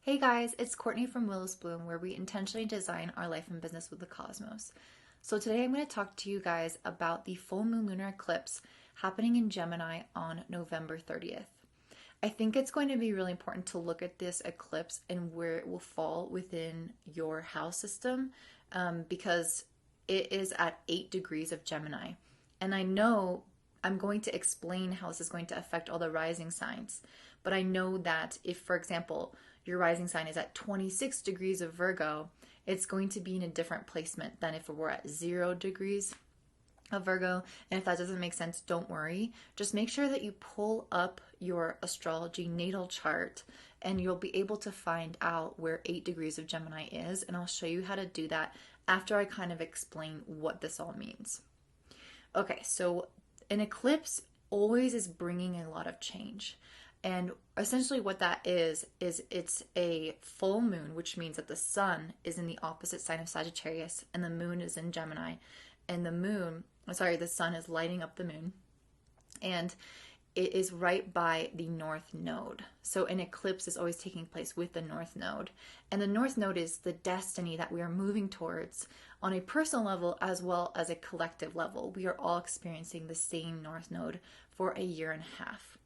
Hey guys, it's Courtney from Willis Bloom, where we intentionally design our life and business with the cosmos. So today I'm going to talk to you guys about the full moon lunar eclipse happening in Gemini on November 30th. I think it's going to be really important to look at this eclipse and where it will fall within your house system because it is at 8 degrees of Gemini. And I know I'm going to explain how this is going to affect all the rising signs, but I know that if, for example, your rising sign is at 26 degrees of Virgo, it's going to be in a different placement than if it were at 0 degrees of Virgo. And if that doesn't make sense, don't worry. Just make sure that you pull up your astrology natal chart and you'll be able to find out where 8 degrees of Gemini is. And I'll show you how to do that after I kind of explain what this all means. Okay, so an eclipse always is bringing a lot of change. And essentially what that is it's a full moon, which means that the sun is in the opposite sign of Sagittarius and the moon is in Gemini. And the sun is lighting up the moon. And it is right by the north node. So an eclipse is always taking place with the north node. And the north node is the destiny that we are moving towards on a personal level as well as a collective level. We are all experiencing the same north node for a year and a half.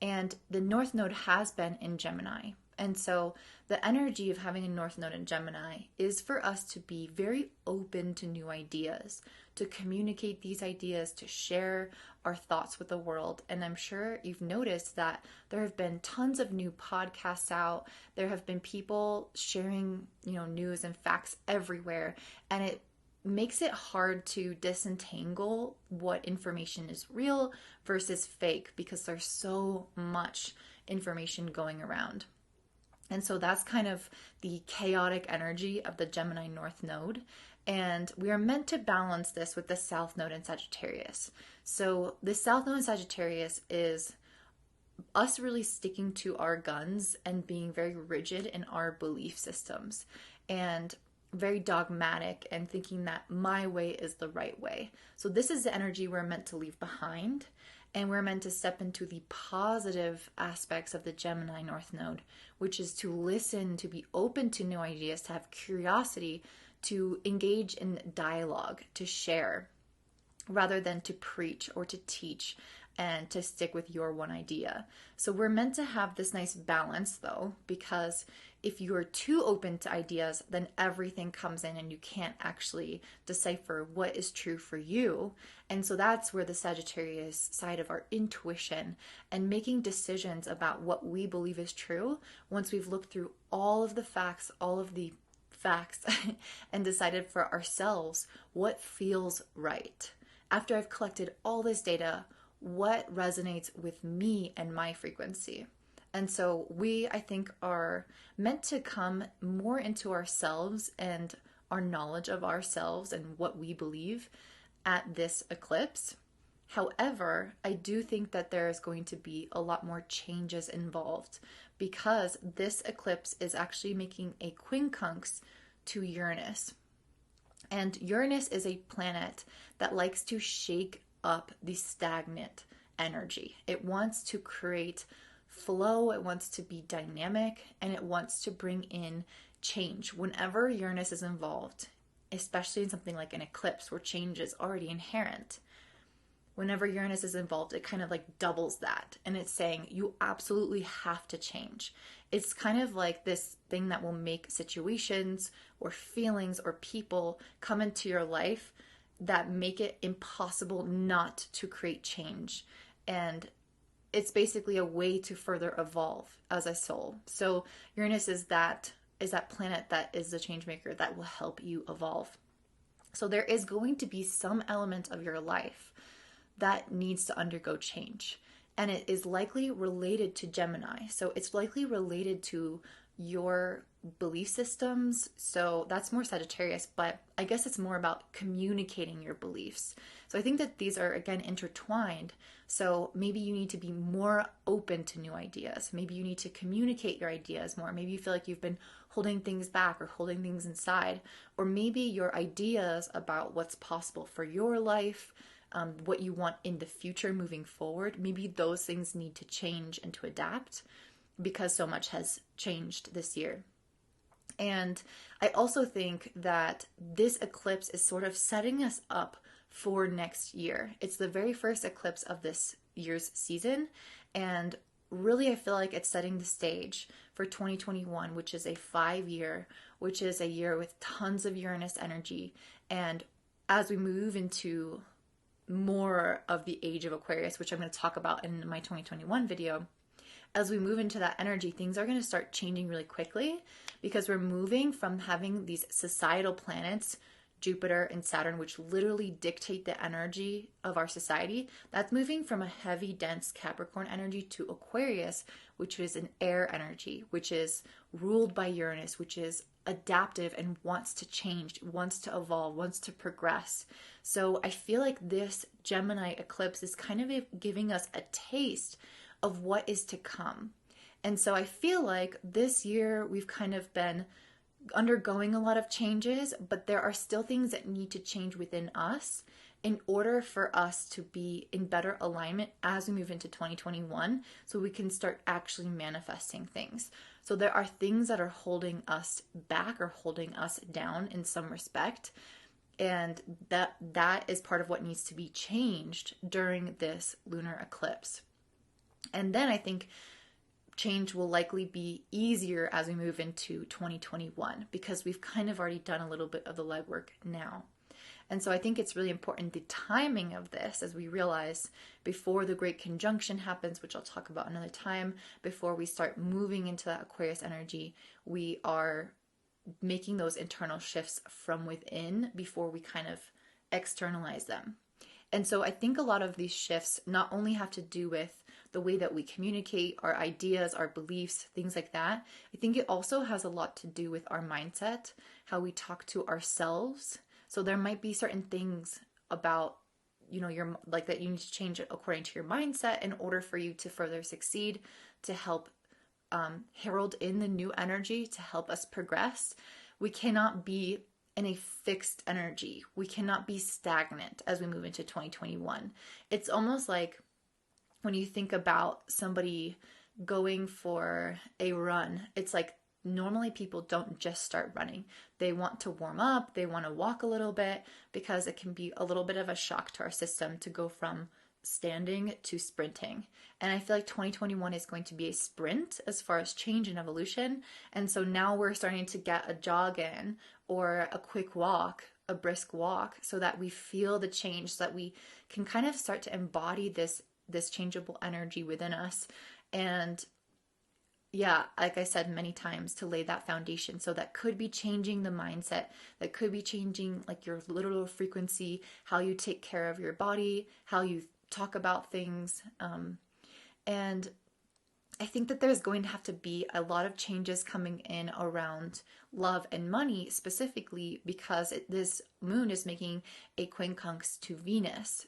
And the north node has been in Gemini. And so the energy of having a north node in Gemini is for us to be very open to new ideas, to communicate these ideas, to share our thoughts with the world. And I'm sure you've noticed that there have been tons of new podcasts out. There have been people sharing, news and facts everywhere. And it makes it hard to disentangle what information is real versus fake because there's so much information going around. And so that's kind of the chaotic energy of the Gemini North Node. And we are meant to balance this with the South Node in Sagittarius. So the South Node in Sagittarius is us really sticking to our guns and being very rigid in our belief systems and very dogmatic and thinking that my way is the right way. So this is the energy we're meant to leave behind. And we're meant to step into the positive aspects of the Gemini North Node, which is to listen, to be open to new ideas, to have curiosity, to engage in dialogue, to share, rather than to preach or to teach and to stick with your one idea. So we're meant to have this nice balance though, because if you are too open to ideas, then everything comes in and you can't actually decipher what is true for you. And so that's where the Sagittarius side of our intuition and making decisions about what we believe is true, once we've looked through all of the facts, and decided for ourselves what feels right. After I've collected all this data, what resonates with me and my frequency. And so we, I think, are meant to come more into ourselves and our knowledge of ourselves and what we believe at this eclipse. However, I do think that there is going to be a lot more changes involved because this eclipse is actually making a quincunx to Uranus. And Uranus is a planet that likes to shake up the stagnant energy. It wants to create flow, it wants to be dynamic, and it wants to bring in change. Whenever Uranus is involved, especially in something like an eclipse where change is already inherent, whenever Uranus is involved, it kind of like doubles that. And it's saying you absolutely have to change. It's kind of like this thing that will make situations or feelings or people come into your life that make it impossible not to create change. And it's basically a way to further evolve as a soul. So Uranus is that planet that is the change maker that will help you evolve. So there is going to be some element of your life that needs to undergo change. And it is likely related to Gemini. So it's likely related to your belief systems. So that's more Sagittarius, but I guess it's more about communicating your beliefs. So I think that these are, again, intertwined. So maybe you need to be more open to new ideas. Maybe you need to communicate your ideas more. Maybe you feel like you've been holding things back or holding things inside. Or maybe your ideas about what's possible for your life, what you want in the future moving forward, maybe those things need to change and to adapt. because so much has changed this year. And I also think that this eclipse is sort of setting us up for next year. It's the very first eclipse of this year's season. And really, I feel like it's setting the stage for 2021, which is a 5-year, which is a year with tons of Uranus energy. And as we move into more of the age of Aquarius, which I'm going to talk about in my 2021 video, as we move into that energy, things are going to start changing really quickly because we're moving from having these societal planets, Jupiter and Saturn, which literally dictate the energy of our society. That's moving from a heavy, dense Capricorn energy to Aquarius, which is an air energy, which is ruled by Uranus, which is adaptive and wants to change, wants to evolve, wants to progress. So I feel like this Gemini eclipse is kind of giving us a taste of what is to come. And so I feel like this year we've kind of been undergoing a lot of changes, but there are still things that need to change within us in order for us to be in better alignment as we move into 2021, so we can start actually manifesting things. So there are things that are holding us back or holding us down in some respect, and that is part of what needs to be changed during this lunar eclipse. And then I think change will likely be easier as we move into 2021 because we've kind of already done a little bit of the legwork now. And so I think it's really important, the timing of this, as we realize before the Great Conjunction happens, which I'll talk about another time, before we start moving into that Aquarius energy, we are making those internal shifts from within before we kind of externalize them. And so I think a lot of these shifts not only have to do with the way that we communicate, our ideas, our beliefs, things like that. I think it also has a lot to do with our mindset, how we talk to ourselves. So there might be certain things about, your like that you need to change according to your mindset in order for you to further succeed, to help herald in the new energy, to help us progress. We cannot be in a fixed energy. We cannot be stagnant as we move into 2021. It's almost like when you think about somebody going for a run, it's like normally people don't just start running. They want to warm up, they want to walk a little bit, because it can be a little bit of a shock to our system to go from standing to sprinting. And I feel like 2021 is going to be a sprint as far as change and evolution. And so now we're starting to get a jog in or a quick walk, a brisk walk, so that we feel the change, so that we can kind of start to embody this changeable energy within us. And yeah, like I said many times, to lay that foundation. So that could be changing the mindset, that could be changing like your literal frequency, how you take care of your body, how you talk about things. And I think that there's going to have to be a lot of changes coming in around love and money, specifically because this moon is making a quincunx to Venus.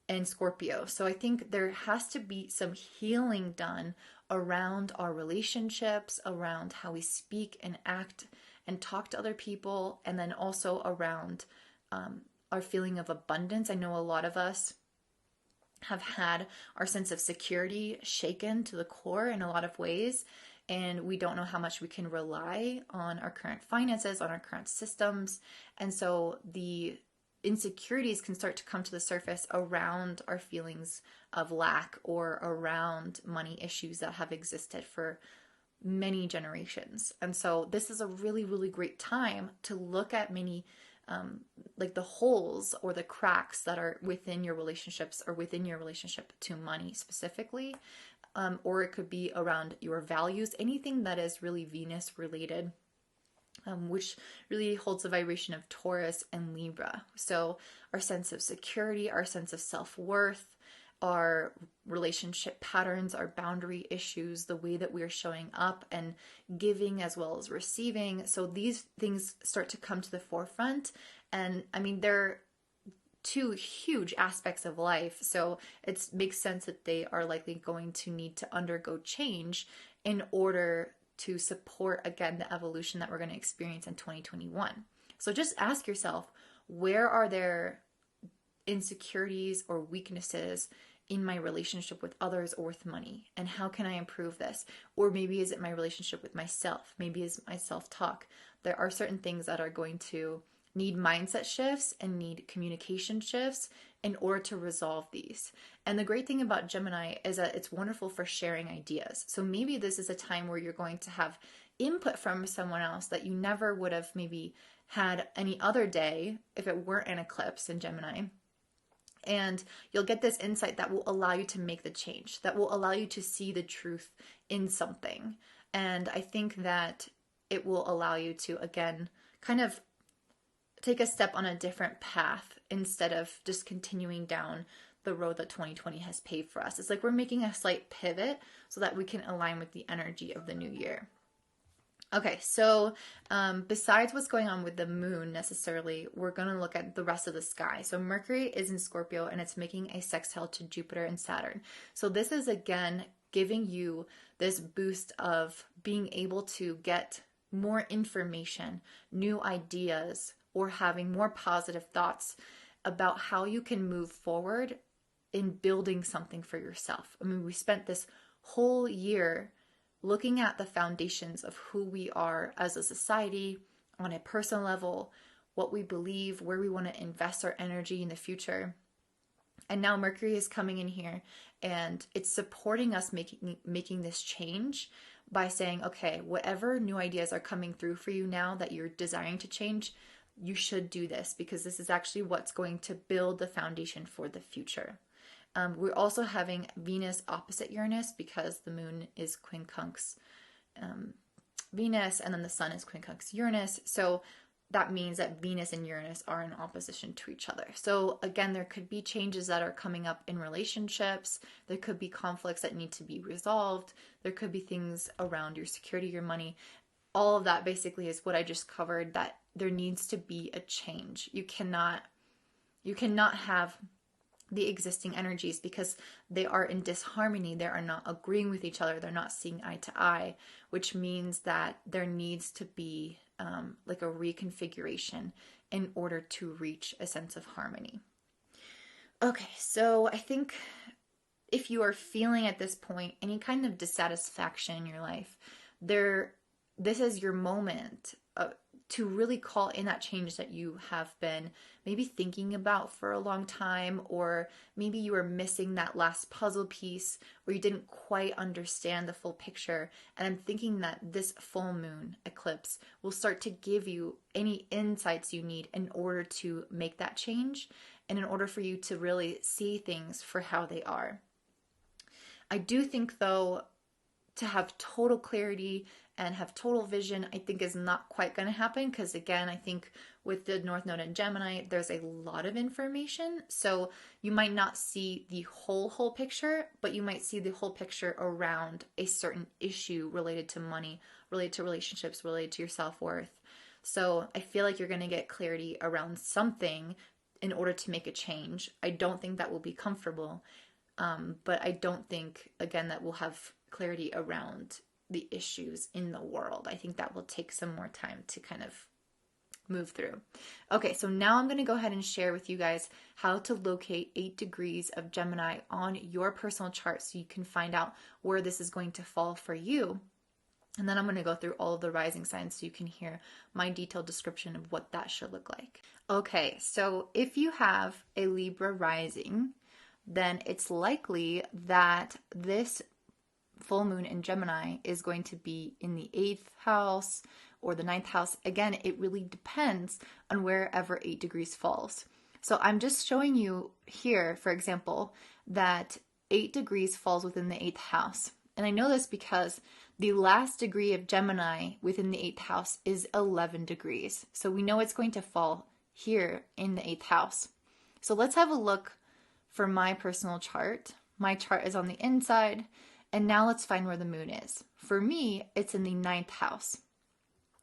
And Scorpio. So I think there has to be some healing done around our relationships, around how we speak and act and talk to other people, and then also around our feeling of abundance. I know a lot of us have had our sense of security shaken to the core in a lot of ways, and we don't know how much we can rely on our current finances, on our current systems. And so the insecurities can start to come to the surface around our feelings of lack or around money issues that have existed for many generations. And so this is a really, really great time to look at many like the holes or the cracks that are within your relationships or within your relationship to money specifically. Or it could be around your values, anything that is really Venus related. Which really holds the vibration of Taurus and Libra. So our sense of security, our sense of self-worth, our relationship patterns, our boundary issues, the way that we are showing up and giving as well as receiving. So these things start to come to the forefront. And I mean, they're two huge aspects of life. So it makes sense that they are likely going to need to undergo change in order to support, again, the evolution that we're going to experience in 2021. So just ask yourself, where are there insecurities or weaknesses in my relationship with others or with money? And how can I improve this? Or maybe is it my relationship with myself? Maybe it's my self-talk. There are certain things that are going to need mindset shifts and need communication shifts in order to resolve these. And the great thing about Gemini is that it's wonderful for sharing ideas. So maybe this is a time where you're going to have input from someone else that you never would have maybe had any other day if it weren't an eclipse in Gemini. And you'll get this insight that will allow you to make the change, that will allow you to see the truth in something. And I think that it will allow you to, again, kind of take a step on a different path instead of just continuing down the road that 2020 has paved for us. It's like we're making a slight pivot so that we can align with the energy of the new year. Okay, so besides what's going on with the moon necessarily, we're going to look at the rest of the sky. So Mercury is in Scorpio and it's making a sextile to Jupiter and Saturn. So this is again giving you this boost of being able to get more information, new ideas, or having more positive thoughts about how you can move forward in building something for yourself. I mean, we spent this whole year looking at the foundations of who we are as a society on a personal level, what we believe, where we want to invest our energy in the future. And now Mercury is coming in here and it's supporting us making this change by saying, okay, whatever new ideas are coming through for you now that you're desiring to change, you should do this because this is actually what's going to build the foundation for the future. We're also having Venus opposite Uranus because the moon is quincunx Venus and then the sun is quincunx Uranus. So that means that Venus and Uranus are in opposition to each other. So again, there could be changes that are coming up in relationships. There could be conflicts that need to be resolved. There could be things around your security, your money. All of that basically is what I just covered, that there needs to be a change. You cannot have the existing energies because they are in disharmony. They are not agreeing with each other. They're not seeing eye to eye, which means that there needs to be like a reconfiguration in order to reach a sense of harmony. Okay, so I think if you are feeling at this point any kind of dissatisfaction in your life, this is your moment to really call in that change that you have been maybe thinking about for a long time, or maybe you were missing that last puzzle piece or you didn't quite understand the full picture. And I'm thinking that this full moon eclipse will start to give you any insights you need in order to make that change and in order for you to really see things for how they are. I do think though, to have total clarity and have total vision, I think is not quite going to happen because again, I think with the North Node in Gemini, there's a lot of information. So you might not see the whole picture, but you might see the whole picture around a certain issue related to money, related to relationships, related to your self-worth. So I feel like you're going to get clarity around something in order to make a change. I don't think that will be comfortable, but I don't think, again, that we'll have clarity around the issues in the world. I think that will take some more time to kind of move through. Okay, so now I'm going to go ahead and share with you guys how to locate 8 degrees of Gemini on your personal chart so you can find out where this is going to fall for you. And then I'm going to go through all of the rising signs so you can hear my detailed description of what that should look like. Okay, so if you have a Libra rising, then it's likely that this full moon in Gemini is going to be in the 8th house or the 9th house. Again, it really depends on wherever 8 degrees falls. So I'm just showing you here, for example, that 8 degrees falls within the 8th house. And I know this because the last degree of Gemini within the 8th house is 11 degrees. So we know it's going to fall here in the 8th house. So let's have a look for my personal chart. My chart is on the inside. And now let's find where the moon is. For me, it's in the 9th house.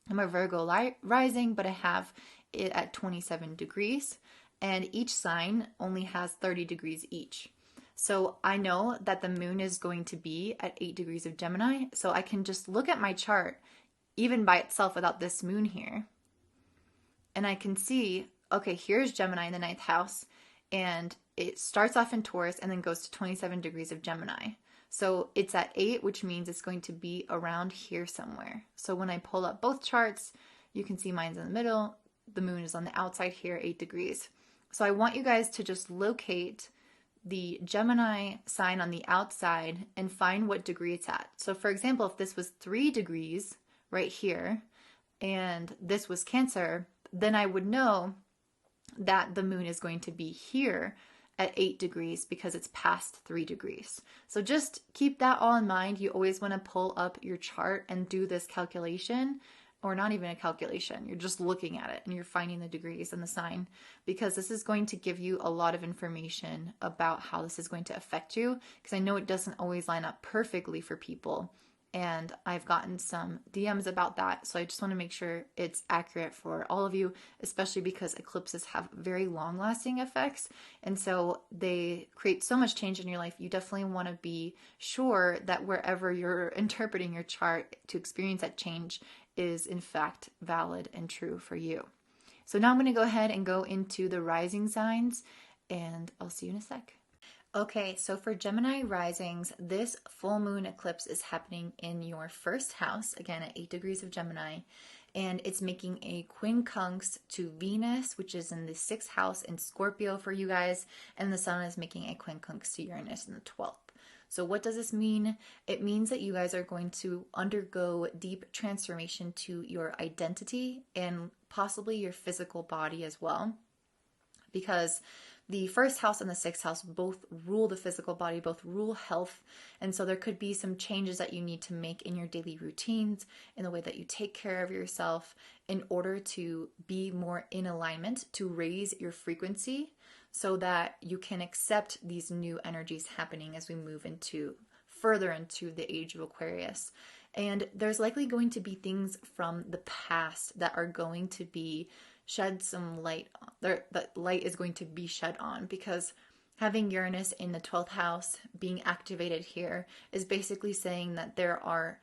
I'm a Virgo rising, but I have it at 27 degrees. And each sign only has 30 degrees each. So I know that the moon is going to be at 8 degrees of Gemini. So I can just look at my chart, even by itself without this moon here. And I can see, okay, here's Gemini in the 9th house. And it starts off in Taurus and then goes to 27 degrees of Gemini. So it's at 8, which means it's going to be around here somewhere. So when I pull up both charts, you can see mine's in the middle. The moon is on the outside here, 8 degrees. So I want you guys to just locate the Gemini sign on the outside and find what degree it's at. So for example, if this was 3 degrees right here and this was Cancer, then I would know that the moon is going to be here at 8 degrees because it's past 3 degrees. So just keep that all in mind. You always want to pull up your chart and do this calculation, or not even a calculation. You're just looking at it and you're finding the degrees and the sign, because this is going to give you a lot of information about how this is going to affect you, because I know it doesn't always line up perfectly for people. And I've gotten some DMs about that. So I just want to make sure it's accurate for all of you, especially because eclipses have very long lasting effects. And so they create so much change in your life. You definitely want to be sure that wherever you're interpreting your chart to experience that change is in fact valid and true for you. So now I'm going to go ahead and go into the rising signs, and I'll see you in a sec. Okay, so for Gemini risings, this full moon eclipse is happening in your first house, again at 8 degrees of Gemini, and it's making a quincunx to Venus, which is in the 6th house in Scorpio for you guys, and the sun is making a quincunx to Uranus in the 12th. So what does this mean? It means that you guys are going to undergo deep transformation to your identity and possibly your physical body as well, because the first house and the 6th house both rule the physical body, both rule health. And so there could be some changes that you need to make in your daily routines, in the way that you take care of yourself, in order to be more in alignment, to raise your frequency so that you can accept these new energies happening as we move further into the age of Aquarius. And there's likely going to be things from the past that are going to be shed some light on. That light is going to be shed on, because having Uranus in the 12th house being activated here is basically saying that there are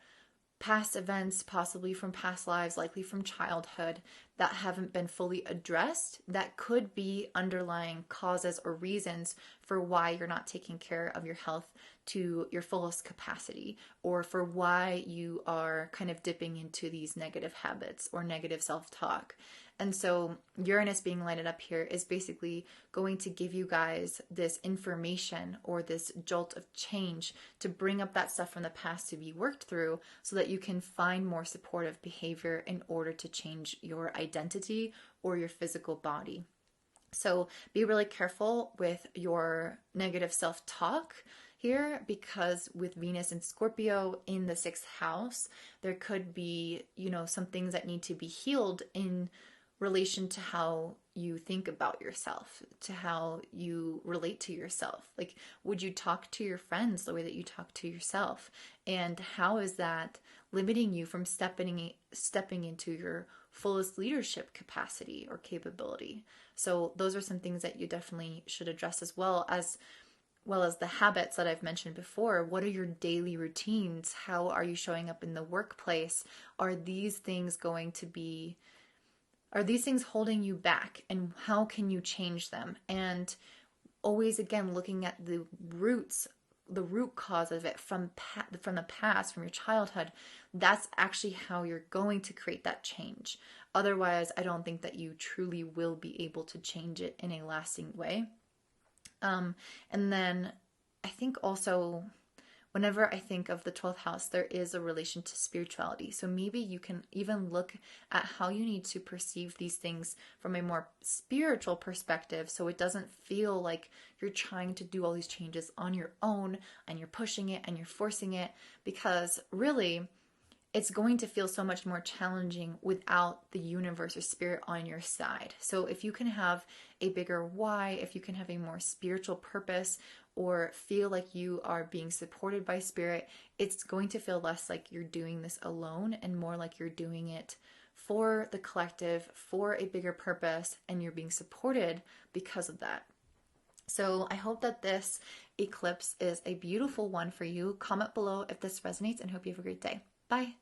past events, possibly from past lives, likely from childhood, that haven't been fully addressed, that could be underlying causes or reasons for why you're not taking care of your health to your fullest capacity, or for why you are kind of dipping into these negative habits or negative self-talk. And so Uranus being lighted up here is basically going to give you guys this information or this jolt of change to bring up that stuff from the past to be worked through, so that you can find more supportive behavior in order to change your identity or your physical body. So be really careful with your negative self-talk here, because with Venus and Scorpio in the 6th house, there could be, some things that need to be healed in relation to how you think about yourself, to how you relate to yourself. Like, would you talk to your friends the way that you talk to yourself? And how is that limiting you from stepping into your fullest leadership capacity or capability? So those are some things that you definitely should address, as well as the habits that I've mentioned before. What are your daily routines? How are you showing up in the workplace? Are these things holding you back, and how can you change them? And always, again, looking at the root cause of it from the past, from your childhood. That's actually how you're going to create that change. Otherwise, I don't think that you truly will be able to change it in a lasting way. And then I think also, whenever I think of the 12th house, there is a relation to spirituality. So maybe you can even look at how you need to perceive these things from a more spiritual perspective, so it doesn't feel like you're trying to do all these changes on your own and you're pushing it and you're forcing it, because really it's going to feel so much more challenging without the universe or spirit on your side. So if you can have a bigger why, if you can have a more spiritual purpose, or feel like you are being supported by spirit, it's going to feel less like you're doing this alone and more like you're doing it for the collective, for a bigger purpose, and you're being supported because of that. So I hope that this eclipse is a beautiful one for you. Comment below if this resonates, and hope you have a great day. Bye.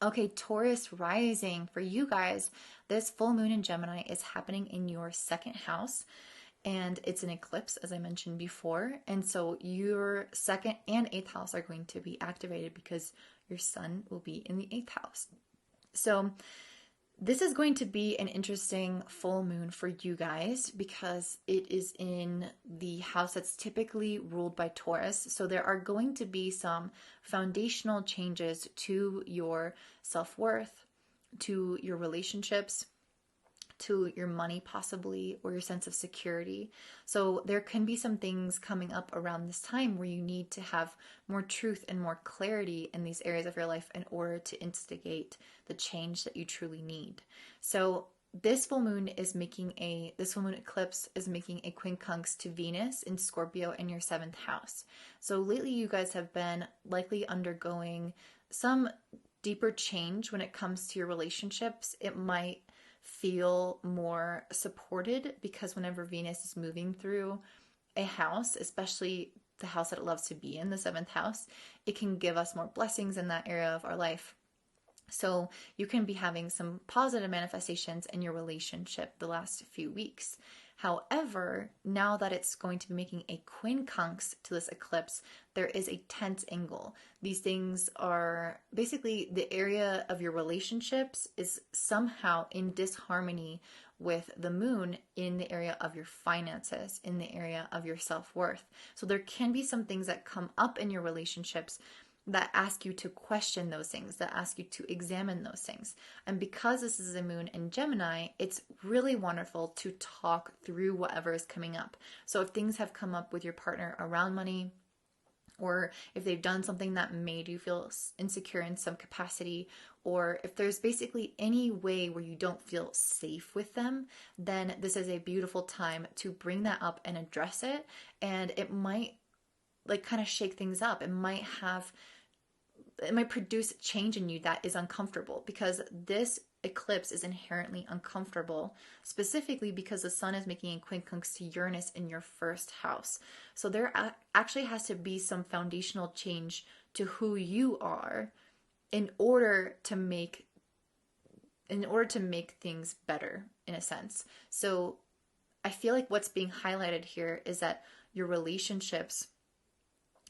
Okay, Taurus Rising. For you guys, this full moon in Gemini is happening in your 2nd house. and it's an eclipse, as I mentioned before. And so your second and eighth house are going to be activated because your sun will be in the eighth house. So this is going to be an interesting full moon for you guys because it is in the house that's typically ruled by Taurus. So there are going to be some foundational changes to your self-worth, to your relationships, to your money possibly, or your sense of security. So there can be some things coming up around this time where you need to have more truth and more clarity in these areas of your life in order to instigate the change that you truly need. So this full moon eclipse is making a quincunx to Venus in Scorpio in your 7th house. So lately you guys have been likely undergoing some deeper change when it comes to your relationships. It might feel more supported because whenever Venus is moving through a house, especially the house that it loves to be in, the 7th house, it can give us more blessings in that area of our life. So you can be having some positive manifestations in your relationship the last few weeks. However, now that it's going to be making a quincunx to this eclipse, there is a tense angle. These things are basically the area of your relationships is somehow in disharmony with the moon in the area of your finances, in the area of your self-worth. So there can be some things that come up in your relationships that ask you to question those things, that ask you to examine those things. And because this is a moon in Gemini, it's really wonderful to talk through whatever is coming up. So if things have come up with your partner around money, or if they've done something that made you feel insecure in some capacity, or if there's basically any way where you don't feel safe with them, then this is a beautiful time to bring that up and address it. And it might kind of shake things up. It might produce change in you that is uncomfortable because this eclipse is inherently uncomfortable, specifically because the sun is making a quincunx to Uranus in your 1st house. So there actually has to be some foundational change to who you are in order to make things better, in a sense. So I feel like what's being highlighted here is that your relationships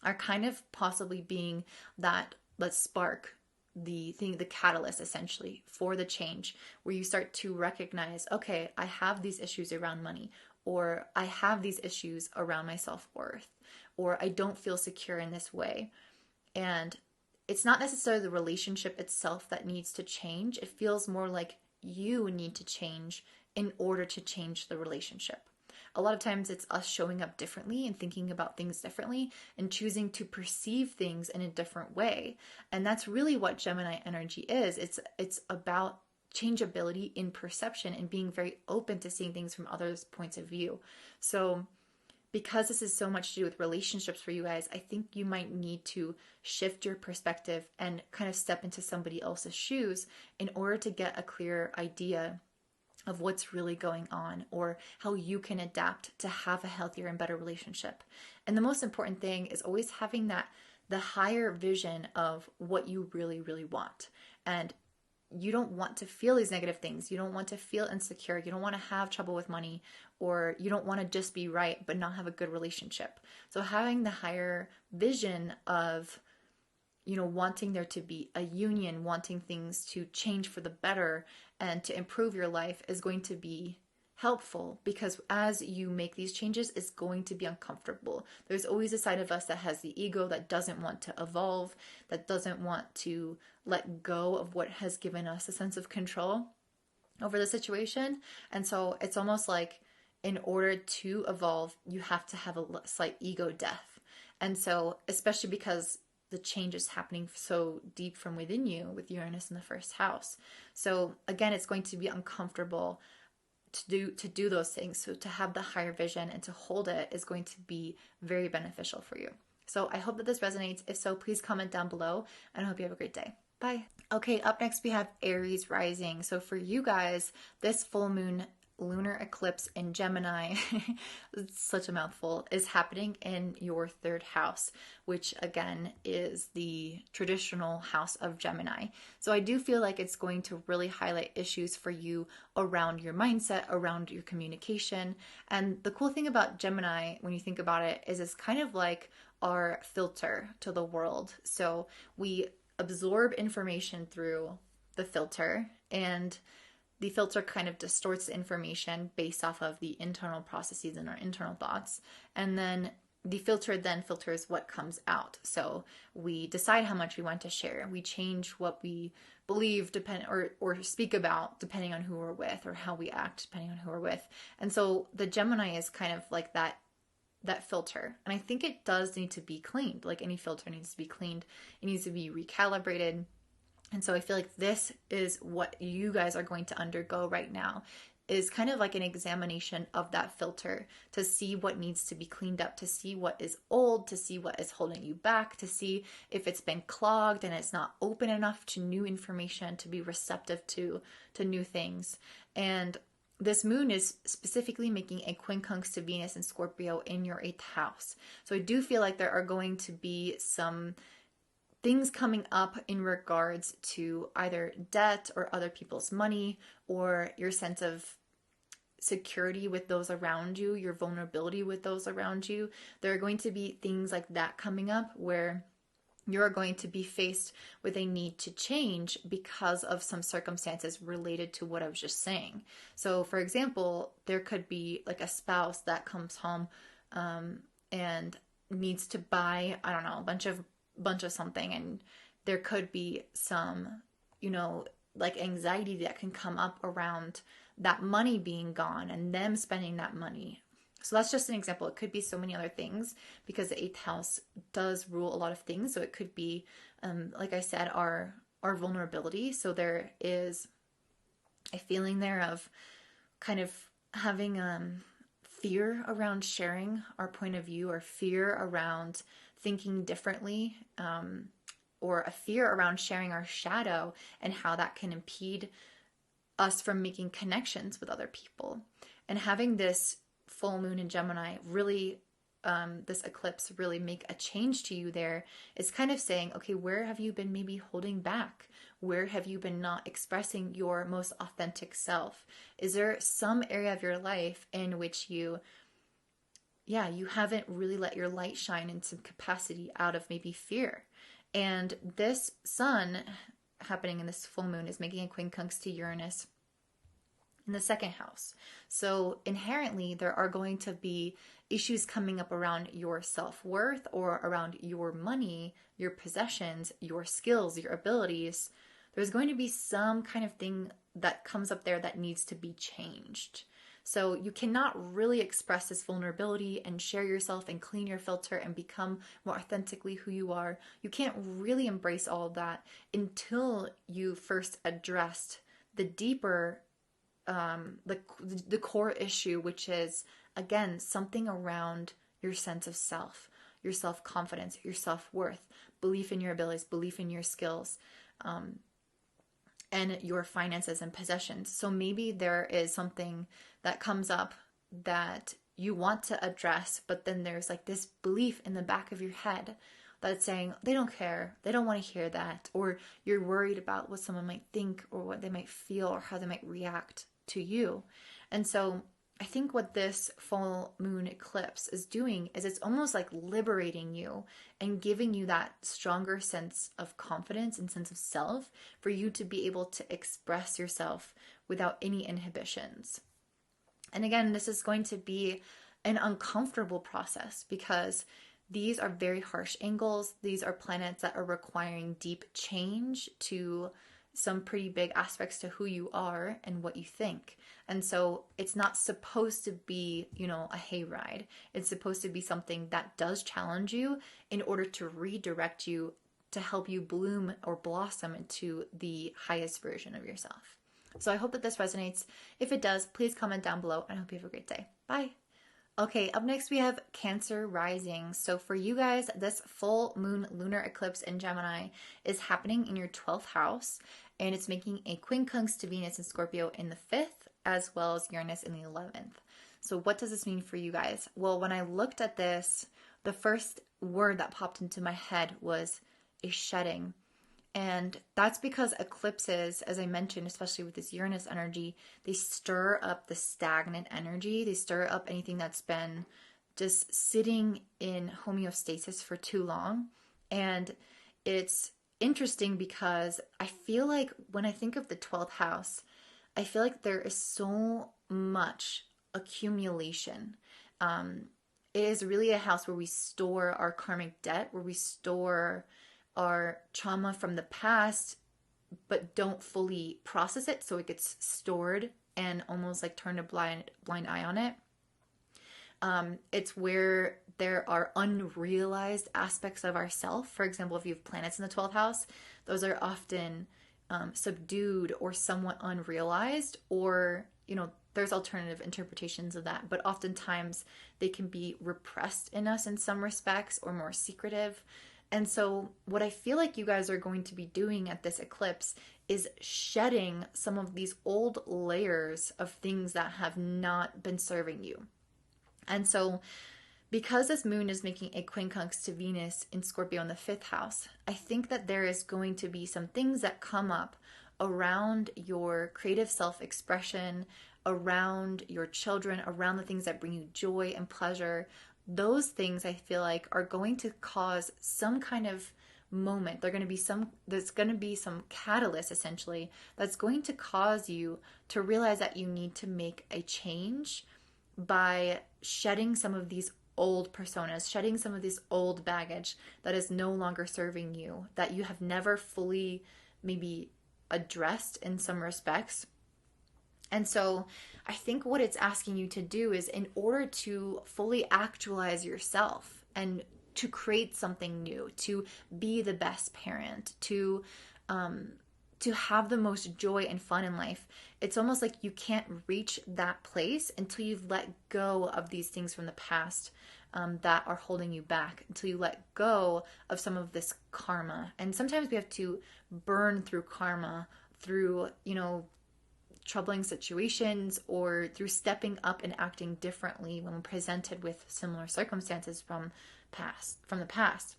are kind of possibly being that spark, the catalyst essentially for the change, where you start to recognize, okay, I have these issues around money, or I have these issues around my self-worth, or I don't feel secure in this way. And it's not necessarily the relationship itself that needs to change. It feels more like you need to change in order to change the relationship. A lot of times it's us showing up differently and thinking about things differently and choosing to perceive things in a different way. And that's really what Gemini energy is. It's about changeability in perception and being very open to seeing things from others' points of view. So because this is so much to do with relationships for you guys, I think you might need to shift your perspective and kind of step into somebody else's shoes in order to get a clearer idea of what's really going on, or how you can adapt to have a healthier and better relationship. And the most important thing is always having the higher vision of what you really, really want. And you don't want to feel these negative things. You don't want to feel insecure. You don't want to have trouble with money, or you don't want to just be right but not have a good relationship. So having the higher vision of wanting there to be a union, wanting things to change for the better and to improve your life is going to be helpful, because as you make these changes, it's going to be uncomfortable. There's always a side of us that has the ego, that doesn't want to evolve, that doesn't want to let go of what has given us a sense of control over the situation. And so it's almost like in order to evolve, you have to have a slight ego death. And so, especially because the change is happening so deep from within you with Uranus in the 1st house. So again, it's going to be uncomfortable to do those things. So to have the higher vision and to hold it is going to be very beneficial for you. So I hope that this resonates. If so, please comment down below, and I hope you have a great day. Bye. Okay, up next we have Aries Rising. So for you guys, this full moon lunar eclipse in Gemini, it's such a mouthful, is happening in your third house, which again is the traditional house of Gemini. So I do feel like it's going to really highlight issues for you around your mindset, around your communication. And the cool thing about Gemini, when you think about it, is it's kind of like our filter to the world. So we absorb information through the filter, and the filter kind of distorts the information based off of the internal processes and our internal thoughts. And then the filter then filters what comes out. So we decide how much we want to share. We change what we believe or speak about depending on who we're with, or how we act depending on who we're with. And so the Gemini is kind of like that filter. And I think it does need to be cleaned. Like any filter needs to be cleaned. It needs to be recalibrated. And so I feel like this is what you guys are going to undergo right now, is kind of like an examination of that filter to see what needs to be cleaned up, to see what is old, to see what is holding you back, to see if it's been clogged and it's not open enough to new information, to be receptive to new things. And this moon is specifically making a quincunx to Venus and Scorpio in your 8th house. So I do feel like there are going to be some things coming up in regards to either debt or other people's money, or your sense of security with those around you, your vulnerability with those around you. There are going to be things like that coming up where you're going to be faced with a need to change because of some circumstances related to what I was just saying. So for example, there could be like a spouse that comes home and needs to buy, I don't know, a bunch of something, and there could be some, like anxiety that can come up around that money being gone and them spending that money. So that's just an example. It could be so many other things, because the 8th house does rule a lot of things. So it could be, like I said, our vulnerability. So there is a feeling there of kind of having fear around sharing our point of view, or fear around thinking differently, or a fear around sharing our shadow and how that can impede us from making connections with other people. And having this full moon in Gemini really, this eclipse really make a change to you there. It's kind of saying, okay, where have you been maybe holding back? Where have you been not expressing your most authentic self? Is there some area of your life in which you haven't really let your light shine in some capacity out of maybe fear? And this sun happening in this full moon is making a quincunx to Uranus in the 2nd house. So inherently, there are going to be issues coming up around your self-worth, or around your money, your possessions, your skills, your abilities. There's going to be some kind of thing that comes up there that needs to be changed. So you cannot really express this vulnerability and share yourself and clean your filter and become more authentically who you are. You can't really embrace all of that until you first addressed the deeper, the core issue, which is, again, something around your sense of self, your self-confidence, your self-worth, belief in your abilities, belief in your skills, and your finances and possessions. So maybe there is something that comes up that you want to address, but then there's like this belief in the back of your head that's saying they don't care, they don't want to hear that, or you're worried about what someone might think, or what they might feel, or how they might react to you. And so I think what this full moon eclipse is doing is it's almost like liberating you and giving you that stronger sense of confidence and sense of self for you to be able to express yourself without any inhibitions. And again, this is going to be an uncomfortable process, because these are very harsh angles. These are planets that are requiring deep change to some pretty big aspects to who you are and what you think. And so it's not supposed to be, a hayride. It's supposed to be something that does challenge you in order to redirect you, to help you bloom or blossom into the highest version of yourself. So I hope that this resonates. If it does, please comment down below, and I hope you have a great day. Bye. Okay, up next we have Cancer Rising. So for you guys, this full moon lunar eclipse in Gemini is happening in your 12th house, and it's making a quincunx to Venus and Scorpio in the 5th, as well as Uranus in the 11th. So what does this mean for you guys? Well, when I looked at this, the first word that popped into my head was a shedding. And that's because eclipses, as I mentioned, especially with this Uranus energy, they stir up the stagnant energy. They stir up anything that's been just sitting in homeostasis for too long. And it's interesting because I feel like when I think of the 12th house, I feel like there is so much accumulation. It is really a house where we store our karmic debt, where we store our trauma from the past, but don't fully process it. So it gets stored and almost like turn a blind eye on it. It's where there are unrealized aspects of ourself. For example, if you have planets in the 12th house, those are often subdued or somewhat unrealized, or, there's alternative interpretations of that, but oftentimes they can be repressed in us in some respects or more secretive. And so what I feel like you guys are going to be doing at this eclipse is shedding some of these old layers of things that have not been serving you. And so because this moon is making a quincunx to Venus in Scorpio in the 5th house, I think that there is going to be some things that come up around your creative self-expression, around your children, around the things that bring you joy and pleasure. Those things I feel like are going to cause some kind of moment. There's going to be some catalyst essentially that's going to cause you to realize that you need to make a change by shedding some of these old personas, shedding some of this old baggage that is no longer serving you, that you have never fully maybe addressed in some respects. And so I think what it's asking you to do is, in order to fully actualize yourself and to create something new, to be the best parent, to have the most joy and fun in life, it's almost like you can't reach that place until you've let go of these things from the past that are holding you back, until you let go of some of this karma. And sometimes we have to burn through karma through, troubling situations, or through stepping up and acting differently when presented with similar circumstances from the past.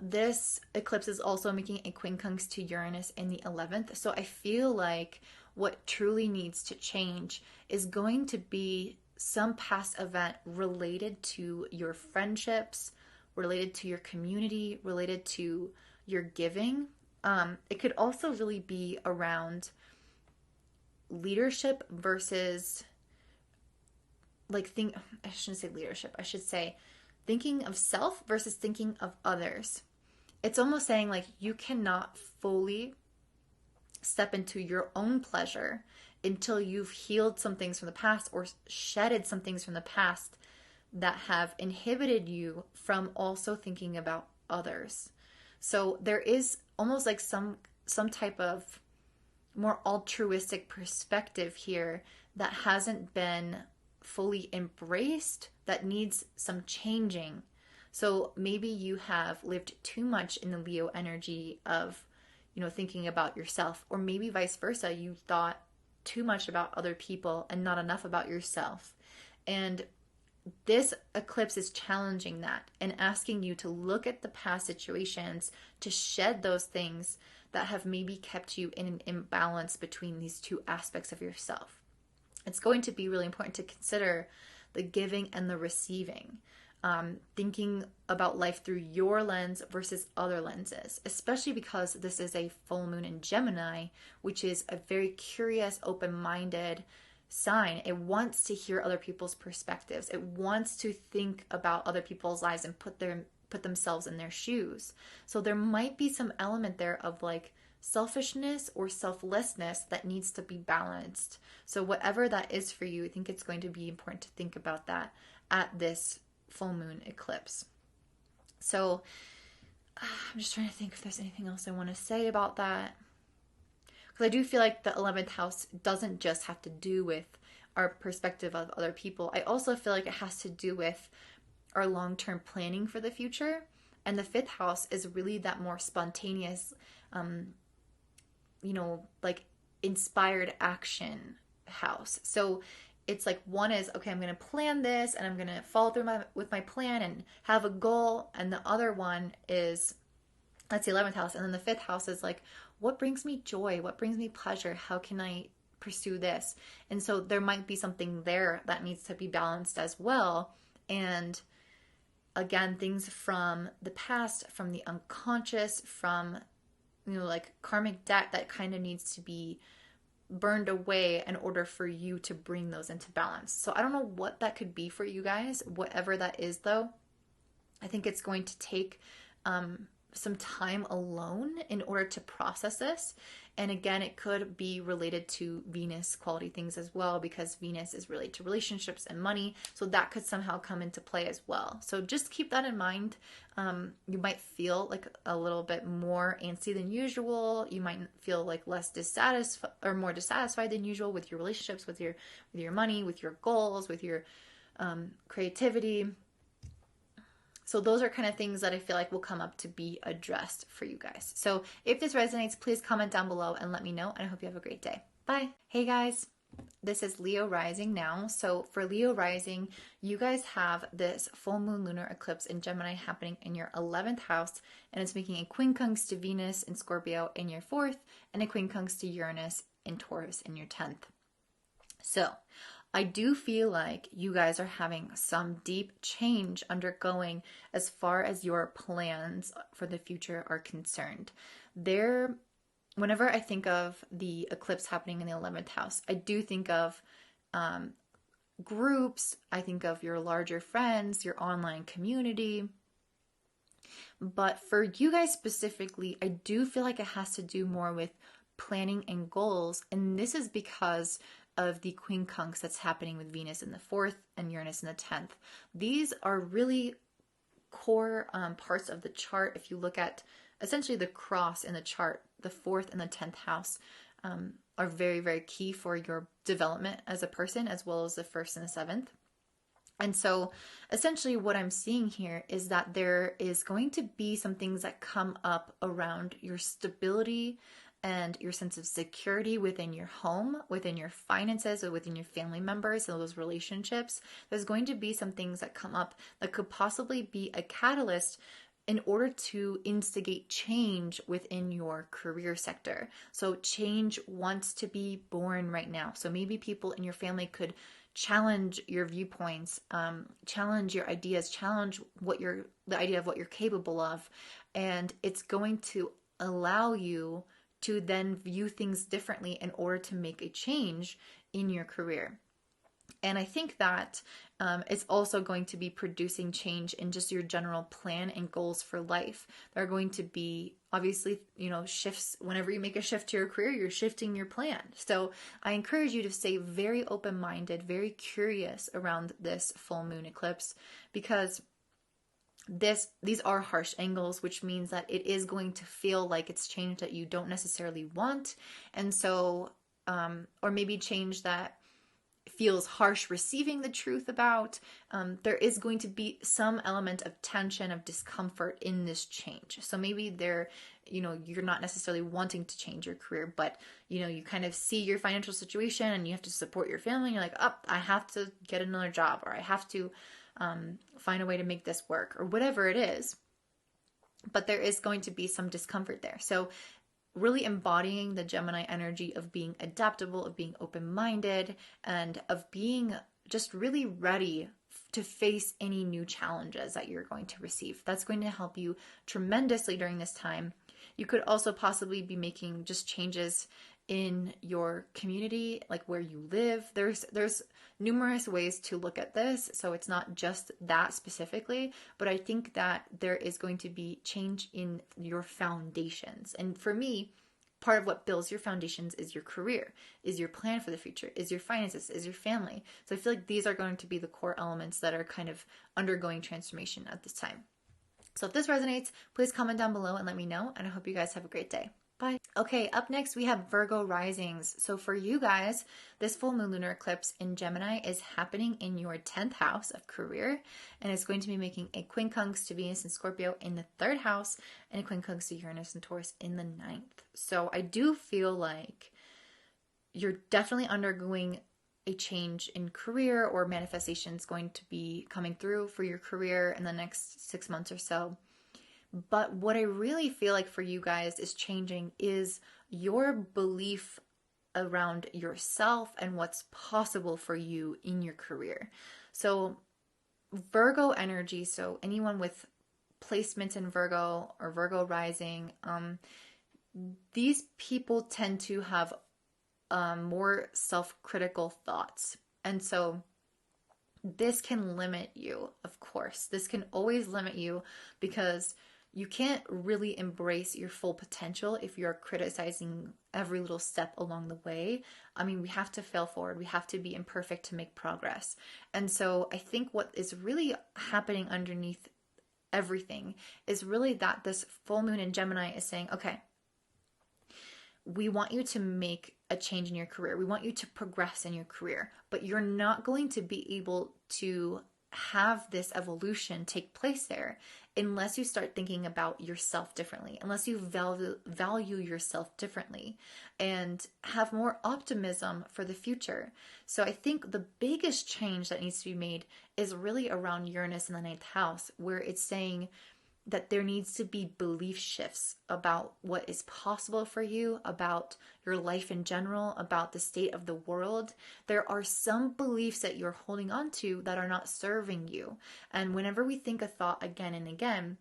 This eclipse is also making a quincunx to Uranus in the 11th. So I feel like what truly needs to change is going to be some past event related to your friendships, related to your community, related to your giving. It could also really be around leadership versus I shouldn't say leadership. I should say thinking of self versus thinking of others. It's almost saying like you cannot fully step into your own pleasure until you've healed some things from the past or shedded some things from the past that have inhibited you from also thinking about others. So there is almost like some type of more altruistic perspective here that hasn't been fully embraced, that needs some changing. So maybe you have lived too much in the Leo energy of, thinking about yourself, or maybe vice versa, you thought too much about other people and not enough about yourself. And this eclipse is challenging that and asking you to look at the past situations, to shed those things that have maybe kept you in an imbalance between these two aspects of yourself. It's going to be really important to consider the giving and the receiving, thinking about life through your lens versus other lenses, especially because this is a full moon in Gemini, which is a very curious, open-minded sign. It wants to hear other people's perspectives. It wants to think about other people's lives and put themselves in their shoes. So there might be some element there of like selfishness or selflessness that needs to be balanced. So whatever that is for you, I think it's going to be important to think about that at this full moon eclipse. So I'm just trying to think if there's anything else I want to say about that. Because I do feel like the 11th house doesn't just have to do with our perspective of other people. I also feel like it has to do with our long-term planning for the future. And the 5th house is really that more spontaneous, like inspired action house. So it's like one is, okay, I'm going to plan this and I'm going to follow through with my plan and have a goal. And the other one is, that's the 11th house. And then the 5th house is like, what brings me joy? What brings me pleasure? How can I pursue this? And so there might be something there that needs to be balanced as well. And again, things from the past, from the unconscious, from, like karmic debt that kind of needs to be burned away in order for you to bring those into balance. So I don't know what that could be for you guys. Whatever that is, though, I think it's going to take some time alone in order to process this. And again, it could be related to Venus quality things as well, because Venus is related to relationships and money. So that could somehow come into play as well. So just keep that in mind. You might feel like a little bit more antsy than usual. You might feel like less dissatisfied or more dissatisfied than usual with your relationships, with your money, with your goals, with your creativity. So those are kind of things that I feel like will come up to be addressed for you guys. So if this resonates, please comment down below and let me know. And I hope you have a great day. Bye. Hey guys, this is Leo Rising now. So for Leo Rising, you guys have this full moon lunar eclipse in Gemini happening in your 11th house. And it's making a quincunx to Venus in Scorpio in your 4th and a quincunx to Uranus in Taurus in your 10th. So I do feel like you guys are having some deep change undergoing as far as your plans for the future are concerned. Whenever I think of the eclipse happening in the 11th house, I do think of groups, I think of your larger friends, your online community. But for you guys specifically, I do feel like it has to do more with planning and goals. And this is because of the quincunx that's happening with Venus in the 4th and Uranus in the 10th. These are really core parts of the chart. If you look at essentially the cross in the chart, the 4th and the 10th house are very, very key for your development as a person, as well as the 1st and the 7th. And so essentially what I'm seeing here is that there is going to be some things that come up around your stability and your sense of security within your home, within your finances, or within your family members and those relationships. There's going to be some things that come up that could possibly be a catalyst in order to instigate change within your career sector. So change wants to be born right now. So maybe people in your family could challenge your viewpoints, challenge your ideas, challenge the idea of what you're capable of. And it's going to allow you to then view things differently in order to make a change in your career. And I think that it's also going to be producing change in just your general plan and goals for life. There are going to be, obviously, shifts. Whenever you make a shift to your career, you're shifting your plan. So I encourage you to stay very open-minded, very curious around this full moon eclipse, because these are harsh angles, which means that it is going to feel like it's change that you don't necessarily want. And so, or maybe change that feels harsh receiving the truth about. There is going to be some element of tension, of discomfort in this change. So maybe you're not necessarily wanting to change your career, but you kind of see your financial situation and you have to support your family. And you're like, I have to get another job, or I have to find a way to make this work, or whatever it is. But there is going to be some discomfort there. So really embodying the Gemini energy of being adaptable, of being open-minded, and of being just really ready to face any new challenges that you're going to receive. That's going to help you tremendously during this time. You could also possibly be making just changes in your community, like where you live. There's numerous ways to look at this, so it's not just that specifically, but I think that there is going to be change in your foundations. And for me, part of what builds your foundations is your career, is your plan for the future, is your finances, is your family. So I feel like these are going to be the core elements that are kind of undergoing transformation at this time. So if this resonates, please comment down below and let me know, and I hope you guys have a great day. Bye. Okay, up next we have Virgo Risings. So for you guys, this full moon lunar eclipse in Gemini is happening in your 10th house of career, and it's going to be making a quincunx to Venus and Scorpio in the 3rd house and a quincunx to Uranus and Taurus in the 9th. So I do feel like you're definitely undergoing a change in career, or manifestation is going to be coming through for your career in the next 6 months or so. But what I really feel like for you guys is changing is your belief around yourself and what's possible for you in your career. So Virgo energy, so anyone with placements in Virgo or Virgo rising, these people tend to have more self-critical thoughts. And so this can limit you, of course. This can always limit you because you can't really embrace your full potential if you're criticizing every little step along the way. I mean, we have to fail forward. We have to be imperfect to make progress. And so I think what is really happening underneath everything is really that this full moon in Gemini is saying, okay, we want you to make a change in your career. We want you to progress in your career, but you're not going to be able to have this evolution take place there unless you start thinking about yourself differently, unless you value yourself differently and have more optimism for the future. So I think the biggest change that needs to be made is really around Uranus in the ninth house, where it's saying that there needs to be belief shifts about what is possible for you, about your life in general, about the state of the world. There are some beliefs that you're holding on to that are not serving you. And whenever we think a thought again and again,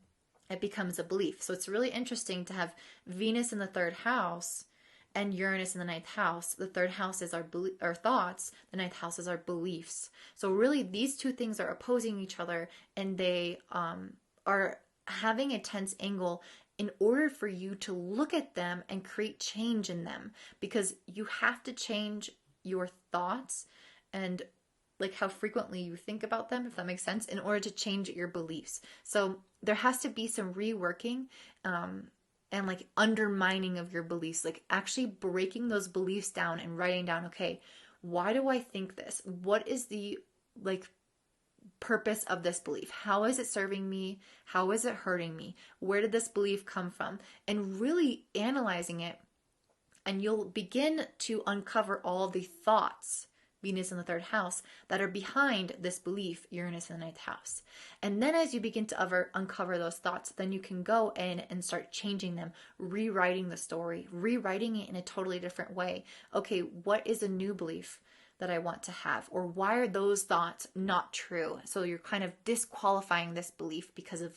it becomes a belief. So it's really interesting to have Venus in the third house and Uranus in the ninth house. The third house is our thoughts. The ninth house is our beliefs. So really these two things are opposing each other, and they are having a tense angle in order for you to look at them and create change in them, because you have to change your thoughts and like how frequently you think about them, if that makes sense, in order to change your beliefs. So there has to be some reworking and like undermining of your beliefs, like actually breaking those beliefs down and writing down, okay, why do I think this? What is the like purpose of this belief? How is it serving me? How is it hurting me? Where did this belief come from? And really analyzing it, and you'll begin to uncover all the thoughts, Venus in the third house, that are behind this belief, Uranus in the ninth house. And then as you begin to uncover those thoughts, then you can go in and start changing them, rewriting the story, rewriting it in a totally different way. Okay, what is a new belief that I want to have? Or why are those thoughts not true? So you're kind of disqualifying this belief because of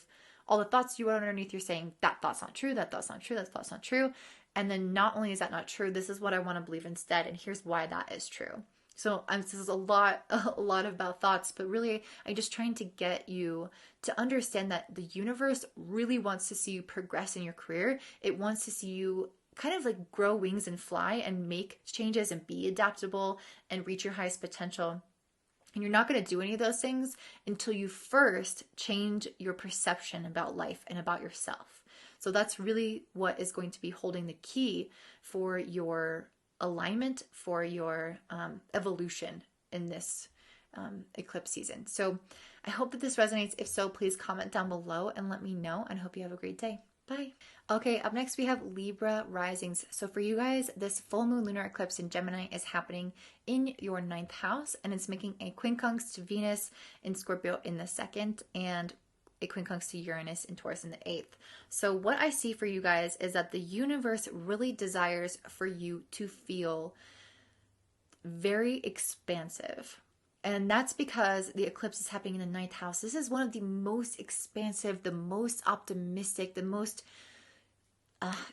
all the thoughts you wrote underneath. You're saying that thought's not true, that thought's not true, that thought's not true. And then not only is that not true, this is what I want to believe instead, and here's why that is true. So this is a lot about thoughts, but really I'm just trying to get you to understand that the universe really wants to see you progress in your career. It wants to see you kind of like grow wings and fly and make changes and be adaptable and reach your highest potential. And you're not going to do any of those things until you first change your perception about life and about yourself. So that's really what is going to be holding the key for your alignment, for your evolution in this eclipse season. So I hope that this resonates. If so, please comment down below and let me know, and hope you have a great day. Bye. Okay, up next we have Libra Risings. So for you guys, this full moon lunar eclipse in Gemini is happening in your ninth house, and it's making a quincunx to Venus in Scorpio in the second, and a quincunx to Uranus in Taurus in the eighth. So what I see for you guys is that the universe really desires for you to feel very expansive. And that's because the eclipse is happening in the ninth house. This is one of the most expansive, the most optimistic, the most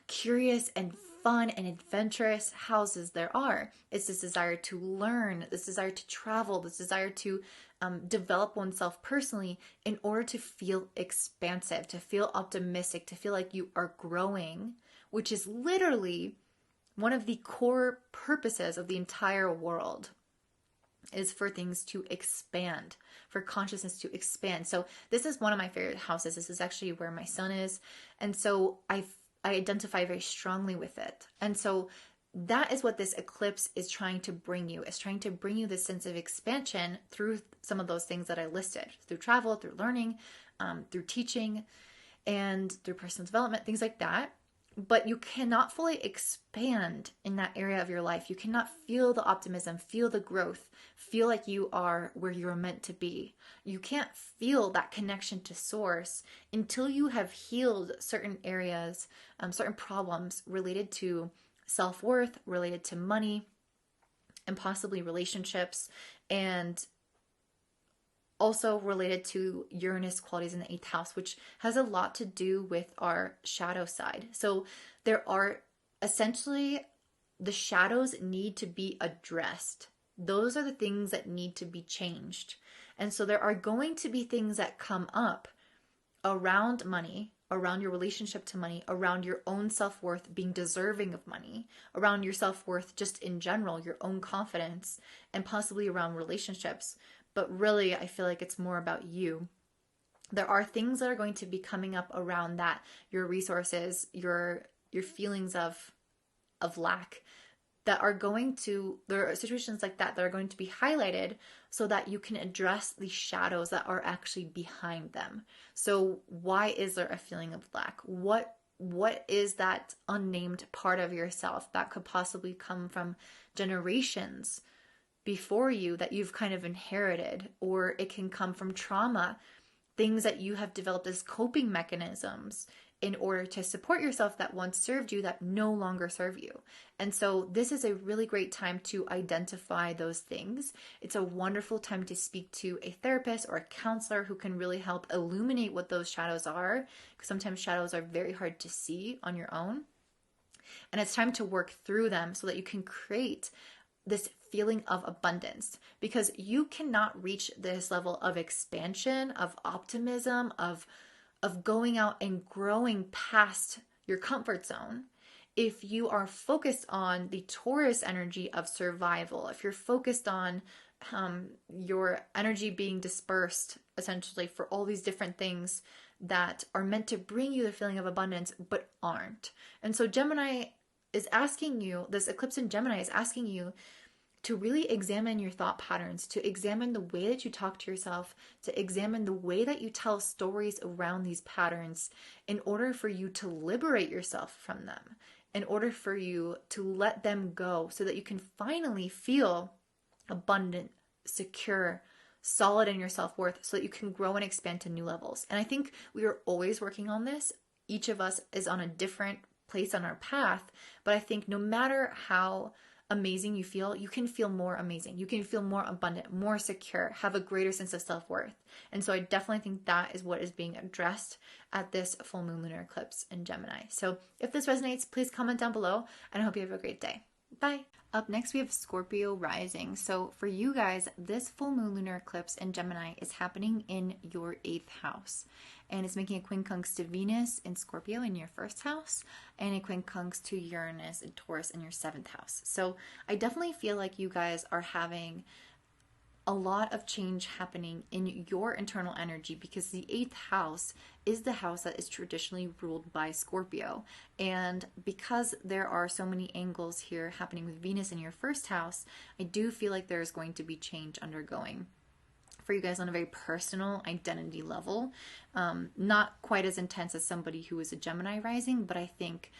curious and fun and adventurous houses there are. It's this desire to learn, this desire to travel, this desire to develop oneself personally in order to feel expansive, to feel optimistic, to feel like you are growing, which is literally one of the core purposes of the entire world, is for things to expand, for consciousness to expand. So this is one of my favorite houses. This is actually where my son is. And so I identify very strongly with it. And so that is what this eclipse is trying to bring you. It's trying to bring you this sense of expansion through some of those things that I listed, through travel, through learning, through teaching, and through personal development, things like that. but you cannot fully expand in that area of your life. You cannot feel the optimism, feel the growth, feel like you are where you're meant to be. You can't feel that connection to source until you have healed certain areas, certain problems related to self-worth, related to money, and possibly relationships, and also related to Uranus qualities in the 8th house, which has a lot to do with our shadow side. So there are essentially, the shadows need to be addressed. Those are the things that need to be changed. And so there are going to be things that come up around money, around your relationship to money, around your own self-worth, being deserving of money, around your self-worth just in general, your own confidence, and possibly around relationships. But really, I feel like it's more about you. There are things that are going to be coming up around that, your resources, your feelings of lack, that are going to, there are situations like that that are going to be highlighted so that you can address the shadows that are actually behind them. So why is there a feeling of lack? What is that unnamed part of yourself that could possibly come from generations before you that you've kind of inherited? Or it can come from trauma, things that you have developed as coping mechanisms in order to support yourself that once served you that no longer serve you. And so this is a really great time to identify those things. It's a wonderful time to speak to a therapist or a counselor who can really help illuminate what those shadows are, because sometimes shadows are very hard to see on your own. And it's time to work through them so that you can create this feeling of abundance, because you cannot reach this level of expansion, of optimism, of going out and growing past your comfort zone if you are focused on the Taurus energy of survival, if you're focused on your energy being dispersed essentially for all these different things that are meant to bring you the feeling of abundance but aren't. And so Gemini is asking you, this eclipse in Gemini is asking you to really examine your thought patterns, to examine the way that you talk to yourself, to examine the way that you tell stories around these patterns in order for you to liberate yourself from them, in order for you to let them go so that you can finally feel abundant, secure, solid in your self-worth so that you can grow and expand to new levels. And I think we are always working on this. Each of us is on a different place on our path, but I think no matter how amazing you feel, you can feel more amazing. You can feel more abundant, more secure, have a greater sense of self-worth. And so I definitely think that is what is being addressed at this full moon lunar eclipse in Gemini. So if this resonates, please comment down below, and I hope you have a great day. Bye. Up next, we have Scorpio Rising. So for you guys, this full moon lunar eclipse in Gemini is happening in your 8th house. And it's making a quincunx to Venus in Scorpio in your 1st house, and a quincunx to Uranus and Taurus in your 7th house. So I definitely feel like you guys are having a lot of change happening in your internal energy, because the 8th house is the house that is traditionally ruled by Scorpio. And because there are so many angles here happening with Venus in your 1st house, I do feel like there's going to be change undergoing for you guys on a very personal identity level. Not quite as intense as somebody who is a Gemini rising, but I think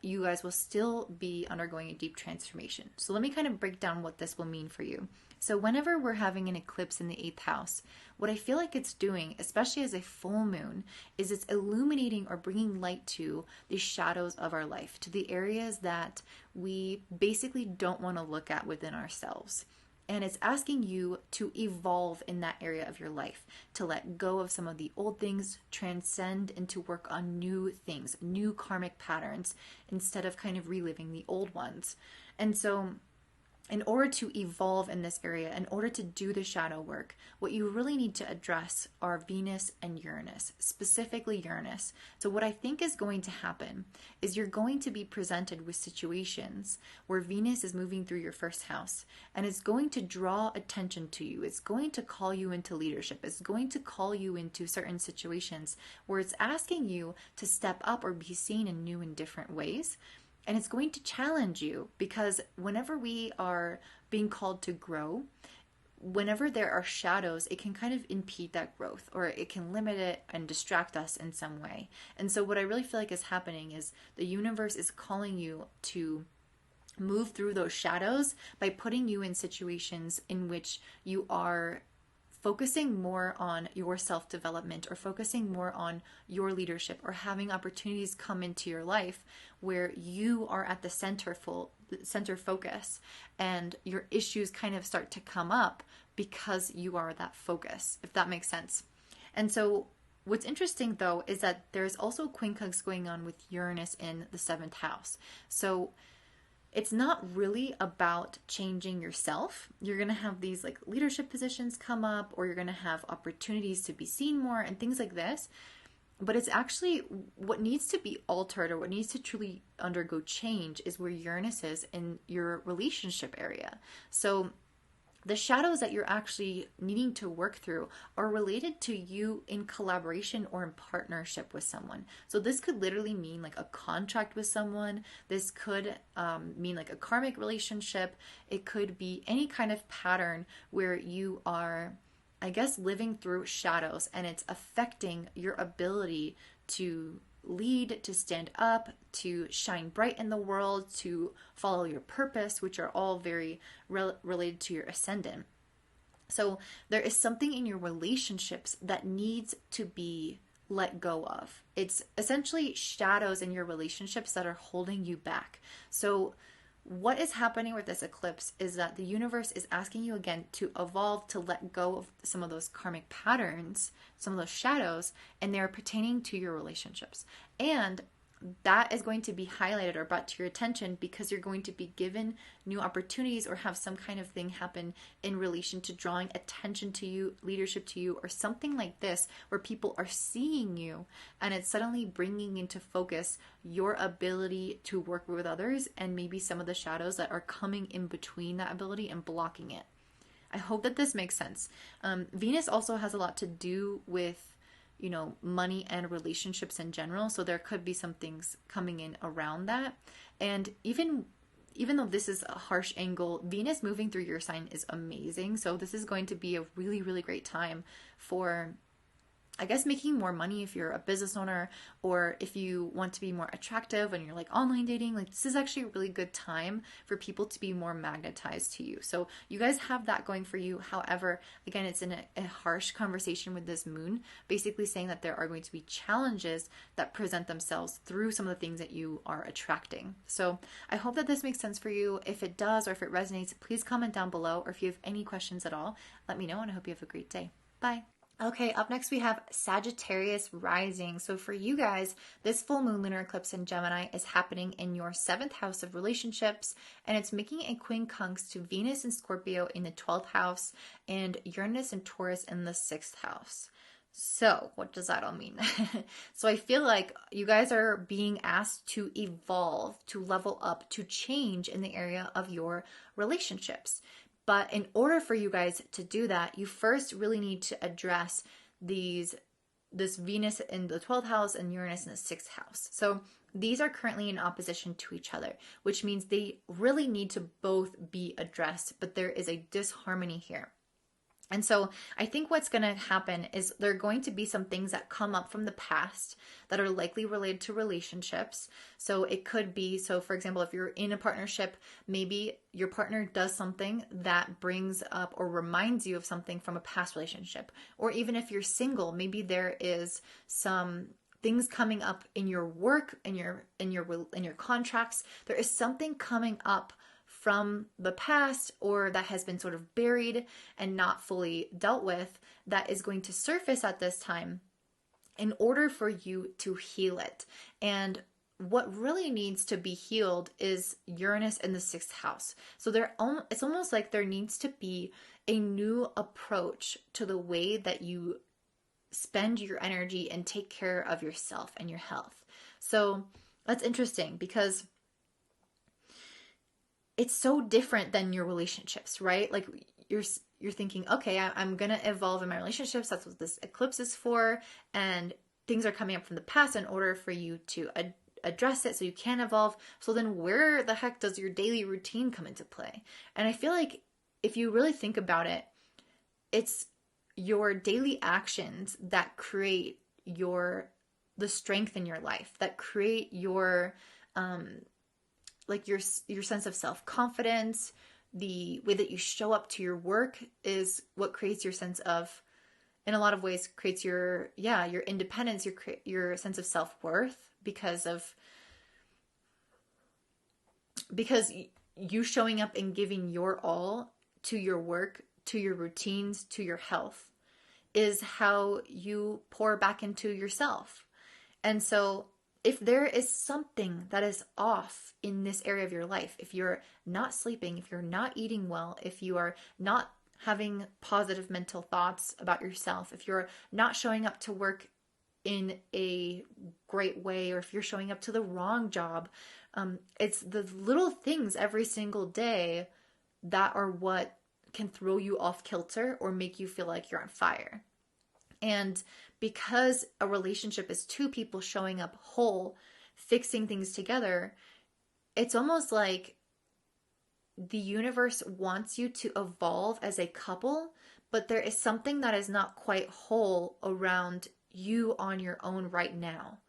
you guys will still be undergoing a deep transformation. So let me kind of break down what this will mean for you. So whenever we're having an eclipse in the 8th house, what I feel like it's doing, especially as a full moon, is it's illuminating or bringing light to the shadows of our life, to the areas that we basically don't want to look at within ourselves. And it's asking you to evolve in that area of your life, to let go of some of the old things, transcend, and to work on new things, new karmic patterns, instead of kind of reliving the old ones. And so in order to evolve in this area, in order to do the shadow work, what you really need to address are Venus and Uranus, specifically Uranus. So what I think is going to happen is you're going to be presented with situations where Venus is moving through your 1st house, and it's going to draw attention to you. It's going to call you into leadership. It's going to call you into certain situations where it's asking you to step up or be seen in new and different ways. And it's going to challenge you, because whenever we are being called to grow, whenever there are shadows, it can kind of impede that growth, or it can limit it and distract us in some way. And so what I really feel like is happening is the universe is calling you to move through those shadows by putting you in situations in which you are focusing more on your self-development, or focusing more on your leadership, or having opportunities come into your life where you are at the center focus, and your issues kind of start to come up because you are that focus, if that makes sense. And so what's interesting though is that there's also quincunx going on with Uranus in the 7th house. So it's not really about changing yourself. You're going to have these like leadership positions come up, or you're going to have opportunities to be seen more and things like this. But it's actually what needs to be altered, or what needs to truly undergo change, is where Uranus is in your relationship area. So the shadows that you're actually needing to work through are related to you in collaboration or in partnership with someone. So this could literally mean like a contract with someone. This could mean like a karmic relationship. It could be any kind of pattern where you are, I guess, living through shadows, and it's affecting your ability to lead, to stand up, to shine bright in the world, to follow your purpose, which are all very related to your ascendant. So there is something in your relationships that needs to be let go of. It's essentially shadows in your relationships that are holding you back. So what is happening with this eclipse is that the universe is asking you again to evolve, to let go of some of those karmic patterns, some of those shadows, and they're pertaining to your relationships. And that is going to be highlighted or brought to your attention because you're going to be given new opportunities, or have some kind of thing happen in relation to drawing attention to you, leadership to you, or something like this, where people are seeing you and it's suddenly bringing into focus your ability to work with others, and maybe some of the shadows that are coming in between that ability and blocking it. I hope that this makes sense. Venus also has a lot to do with money and relationships in general. So there could be some things coming in around that. And even though this is a harsh angle, Venus moving through your sign is amazing. So this is going to be a really, really great time for, I guess, making more money if you're a business owner, or if you want to be more attractive and you're like online dating. Like, this is actually a really good time for people to be more magnetized to you. So you guys have that going for you. However, again, it's in a harsh conversation with this moon, basically saying that there are going to be challenges that present themselves through some of the things that you are attracting. So I hope that this makes sense for you. If it does, or if it resonates, please comment down below. Or if you have any questions at all, let me know, and I hope you have a great day. Bye. Okay, up next we have Sagittarius Rising. So for you guys, this full moon lunar eclipse in Gemini is happening in your 7th house of relationships, and it's making a quincunx to Venus and Scorpio in the 12th house, and Uranus and Taurus in the 6th house. So what does that all mean? So I feel like you guys are being asked to evolve, to level up, to change in the area of your relationships. But in order for you guys to do that, you first really need to address this Venus in the 12th house and Uranus in the 6th house. So these are currently in opposition to each other, which means they really need to both be addressed, but there is a disharmony here. And so I think what's going to happen is there are going to be some things that come up from the past that are likely related to relationships. So it could be, for example, if you're in a partnership, maybe your partner does something that brings up or reminds you of something from a past relationship. Or even if you're single, maybe there is some things coming up in your work, in your contracts. There is something coming up from the past, or that has been sort of buried and not fully dealt with, that is going to surface at this time in order for you to heal it. And what really needs to be healed is Uranus in the 6th house. So it's almost like there needs to be a new approach to the way that you spend your energy and take care of yourself and your health. So that's interesting because it's so different than your relationships, right? Like you're thinking, okay, I'm going to evolve in my relationships. That's what this eclipse is for. And things are coming up from the past in order for you to address it so you can evolve. So then where the heck does your daily routine come into play? And I feel like if you really think about it, it's your daily actions that create the strength in your life, that create your like your sense of self-confidence. The way that you show up to your work is what creates your sense of, in a lot of ways, creates your independence, your sense of self-worth, because you showing up and giving your all to your work, to your routines, to your health, is how you pour back into yourself. And so if there is something that is off in this area of your life, if you're not sleeping, if you're not eating well, if you are not having positive mental thoughts about yourself, if you're not showing up to work in a great way, or if you're showing up to the wrong job, it's the little things every single day that are what can throw you off kilter or make you feel like you're on fire. And because a relationship is two people showing up whole, fixing things together, it's almost like the universe wants you to evolve as a couple, but there is something that is not quite whole around you on your own right now.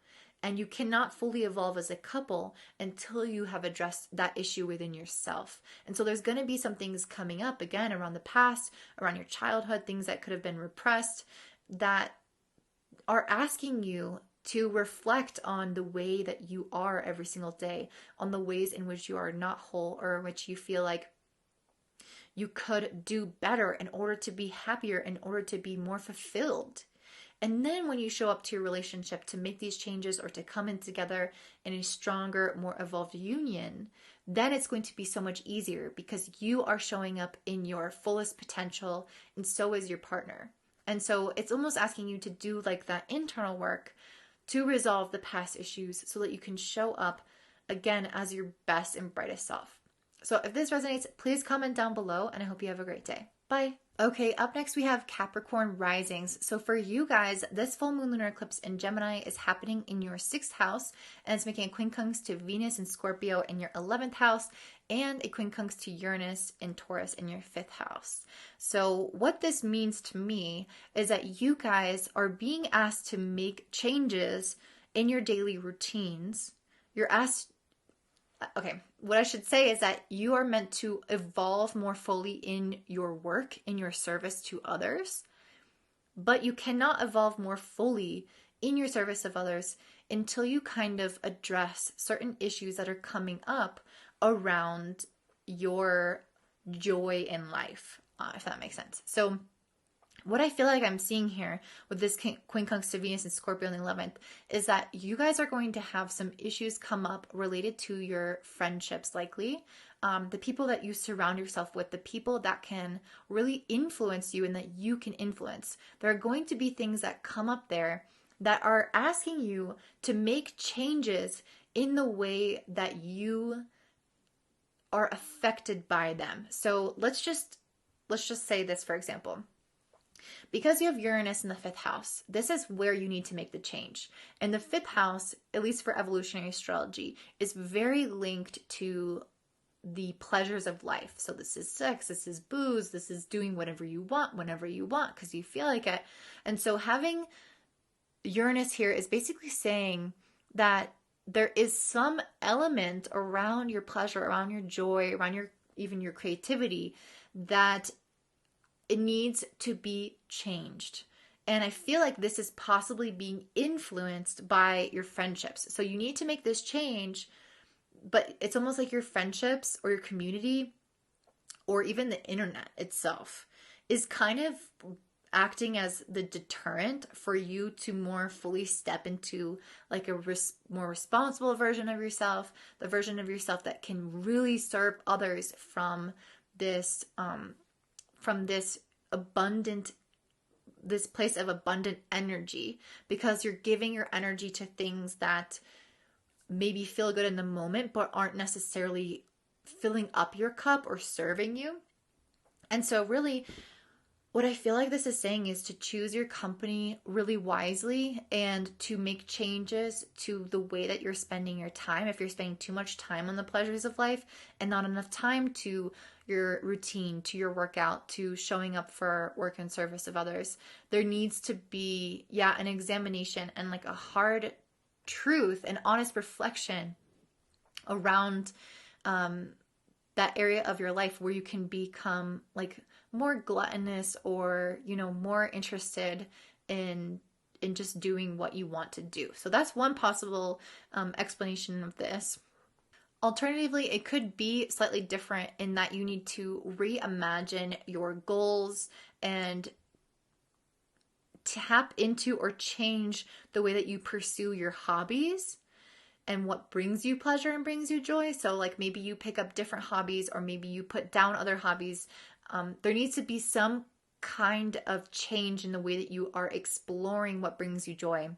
And you cannot fully evolve as a couple until you have addressed that issue within yourself. And so there's going to be some things coming up, again, around the past, around your childhood, things that could have been repressed, that are asking you to reflect on the way that you are every single day, on the ways in which you are not whole, or in which you feel like you could do better in order to be happier, in order to be more fulfilled. And then when you show up to your relationship to make these changes or to come in together in a stronger, more evolved union, then it's going to be so much easier because you are showing up in your fullest potential, and so is your partner. And so it's almost asking you to do like that internal work to resolve the past issues so that you can show up again as your best and brightest self. So if this resonates, please comment down below, and I hope you have a great day. Bye. Okay, up next we have Capricorn Risings. So for you guys, this full moon lunar eclipse in Gemini is happening in your 6th house, and it's making a quincunx to Venus and Scorpio in your 11th house, and a quincunx to Uranus and Taurus in your 5th house. So what this means to me is that you guys are being asked to make changes in your daily routines. You're asked, okay, what I should say is that you are meant to evolve more fully in your work, in your service to others, but you cannot evolve more fully in your service of others until you kind of address certain issues that are coming up around your joy in life, if that makes sense. So what I feel like I'm seeing here with this quincunx to Venus and Scorpio in the 11th is that you guys are going to have some issues come up related to your friendships, likely. The people that you surround yourself with, the people that can really influence you and that you can influence. There are going to be things that come up there that are asking you to make changes in the way that you are affected by them. So let's just say this, for example. Because you have Uranus in the 5th house, this is where you need to make the change. And the 5th house, at least for evolutionary astrology, is very linked to the pleasures of life. So this is sex, this is booze, this is doing whatever you want, whenever you want, because you feel like it. And so having Uranus here is basically saying that there is some element around your pleasure, around your joy, around even your creativity, that it needs to be changed. And I feel like this is possibly being influenced by your friendships. So you need to make this change, but it's almost like your friendships or your community or even the internet itself is kind of acting as the deterrent for you to more fully step into like a more responsible version of yourself, the version of yourself that can really serve others from this this place of abundant energy, because you're giving your energy to things that maybe feel good in the moment but aren't necessarily filling up your cup or serving you. And so really what I feel like this is saying is to choose your company really wisely and to make changes to the way that you're spending your time. If you're spending too much time on the pleasures of life and not enough time to your routine, to your workout, to showing up for work and service of others, there needs to be, an examination and like a hard truth and honest reflection around that area of your life where you can become like more gluttonous or, more interested in just doing what you want to do. So that's one possible explanation of this. Alternatively, it could be slightly different in that you need to reimagine your goals and tap into or change the way that you pursue your hobbies and what brings you pleasure and brings you joy. So like maybe you pick up different hobbies or maybe you put down other hobbies. There needs to be some kind of change in the way that you are exploring what brings you joy.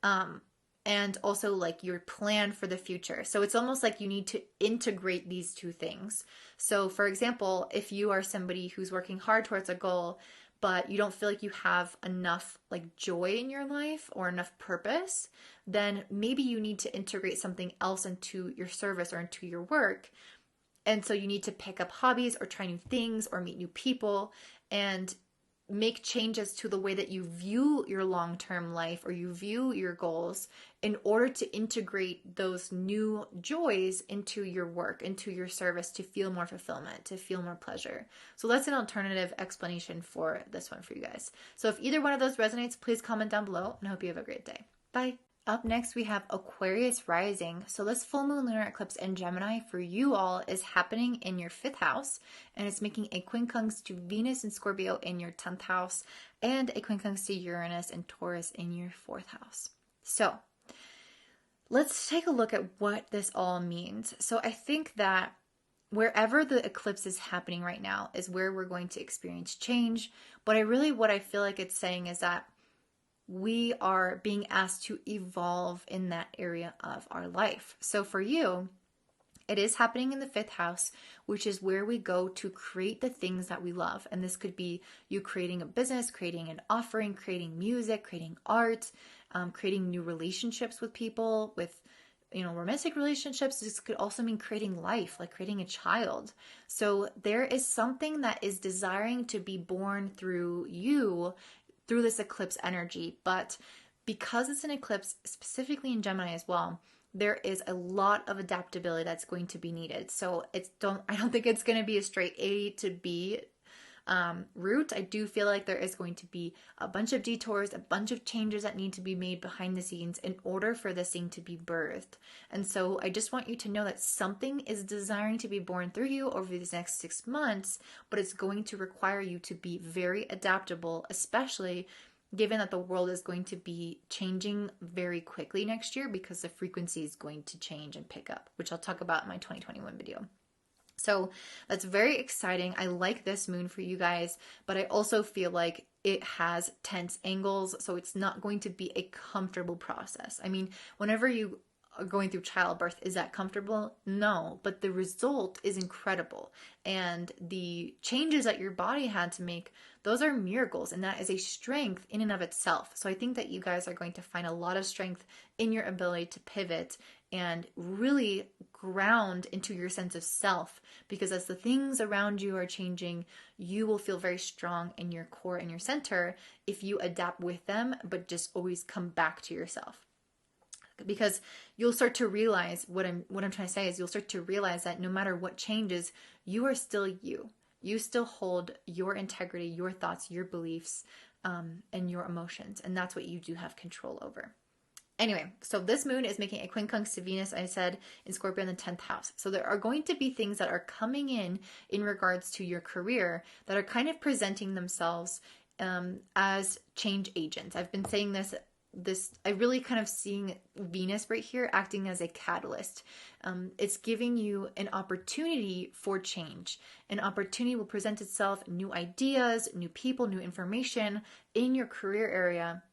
And also like your plan for the future. So it's almost like you need to integrate these two things. So for example, if you are somebody who's working hard towards a goal, but you don't feel like you have enough like joy in your life or enough purpose, then maybe you need to integrate something else into your service or into your work. And so you need to pick up hobbies or try new things or meet new people and make changes to the way that you view your long-term life or you view your goals in order to integrate those new joys into your work, into your service to feel more fulfillment, to feel more pleasure. So that's an alternative explanation for this one for you guys. So if either one of those resonates, please comment down below and I hope you have a great day. Bye. Up next, we have Aquarius Rising. So this full moon lunar eclipse in Gemini for you all is happening in your 5th house, and it's making a quincunx to Venus and Scorpio in your 10th house, and a quincunx to Uranus and Taurus in your 4th house. So let's take a look at what this all means. So I think that wherever the eclipse is happening right now is where we're going to experience change. But what I feel like it's saying is that we are being asked to evolve in that area of our life. So for you, it is happening in the 5th house, which is where we go to create the things that we love. And this could be you creating a business, creating an offering, creating music, creating art, creating new relationships with people, with romantic relationships. This could also mean creating life, like creating a child. So there is something that is desiring to be born through you through this eclipse energy. But because it's an eclipse, specifically in Gemini as well, there is a lot of adaptability that's going to be needed. So I don't think it's going to be a straight A to B route. I do feel like there is going to be a bunch of detours, a bunch of changes that need to be made behind the scenes in order for this thing to be birthed. And so I just want you to know that something is desiring to be born through you over these next 6 months, but it's going to require you to be very adaptable, especially given that the world is going to be changing very quickly next year because the frequency is going to change and pick up, which I'll talk about in my 2021 video. So that's very exciting. I like this moon for you guys, but I also feel like it has tense angles, so it's not going to be a comfortable process. I mean, whenever you are going through childbirth, is that comfortable? No, but the result is incredible. And the changes that your body had to make, those are miracles, and that is a strength in and of itself. So I think that you guys are going to find a lot of strength in your ability to pivot and really ground into your sense of self, because as the things around you are changing, you will feel very strong in your core and your center if you adapt with them, but just always come back to yourself. Because you'll start to realize what I'm trying to say is you'll start to realize that no matter what changes, you are still you. You still hold your integrity, your thoughts, your beliefs, and your emotions, and that's what you do have control over. Anyway, so this moon is making a quincunx to Venus, I said, in Scorpio in the 10th house. So there are going to be things that are coming in regards to your career that are kind of presenting themselves as change agents. I've been saying this I really kind of seeing Venus right here acting as a catalyst. It's giving you an opportunity for change. An opportunity will present itself, new ideas, new people, new information in your career area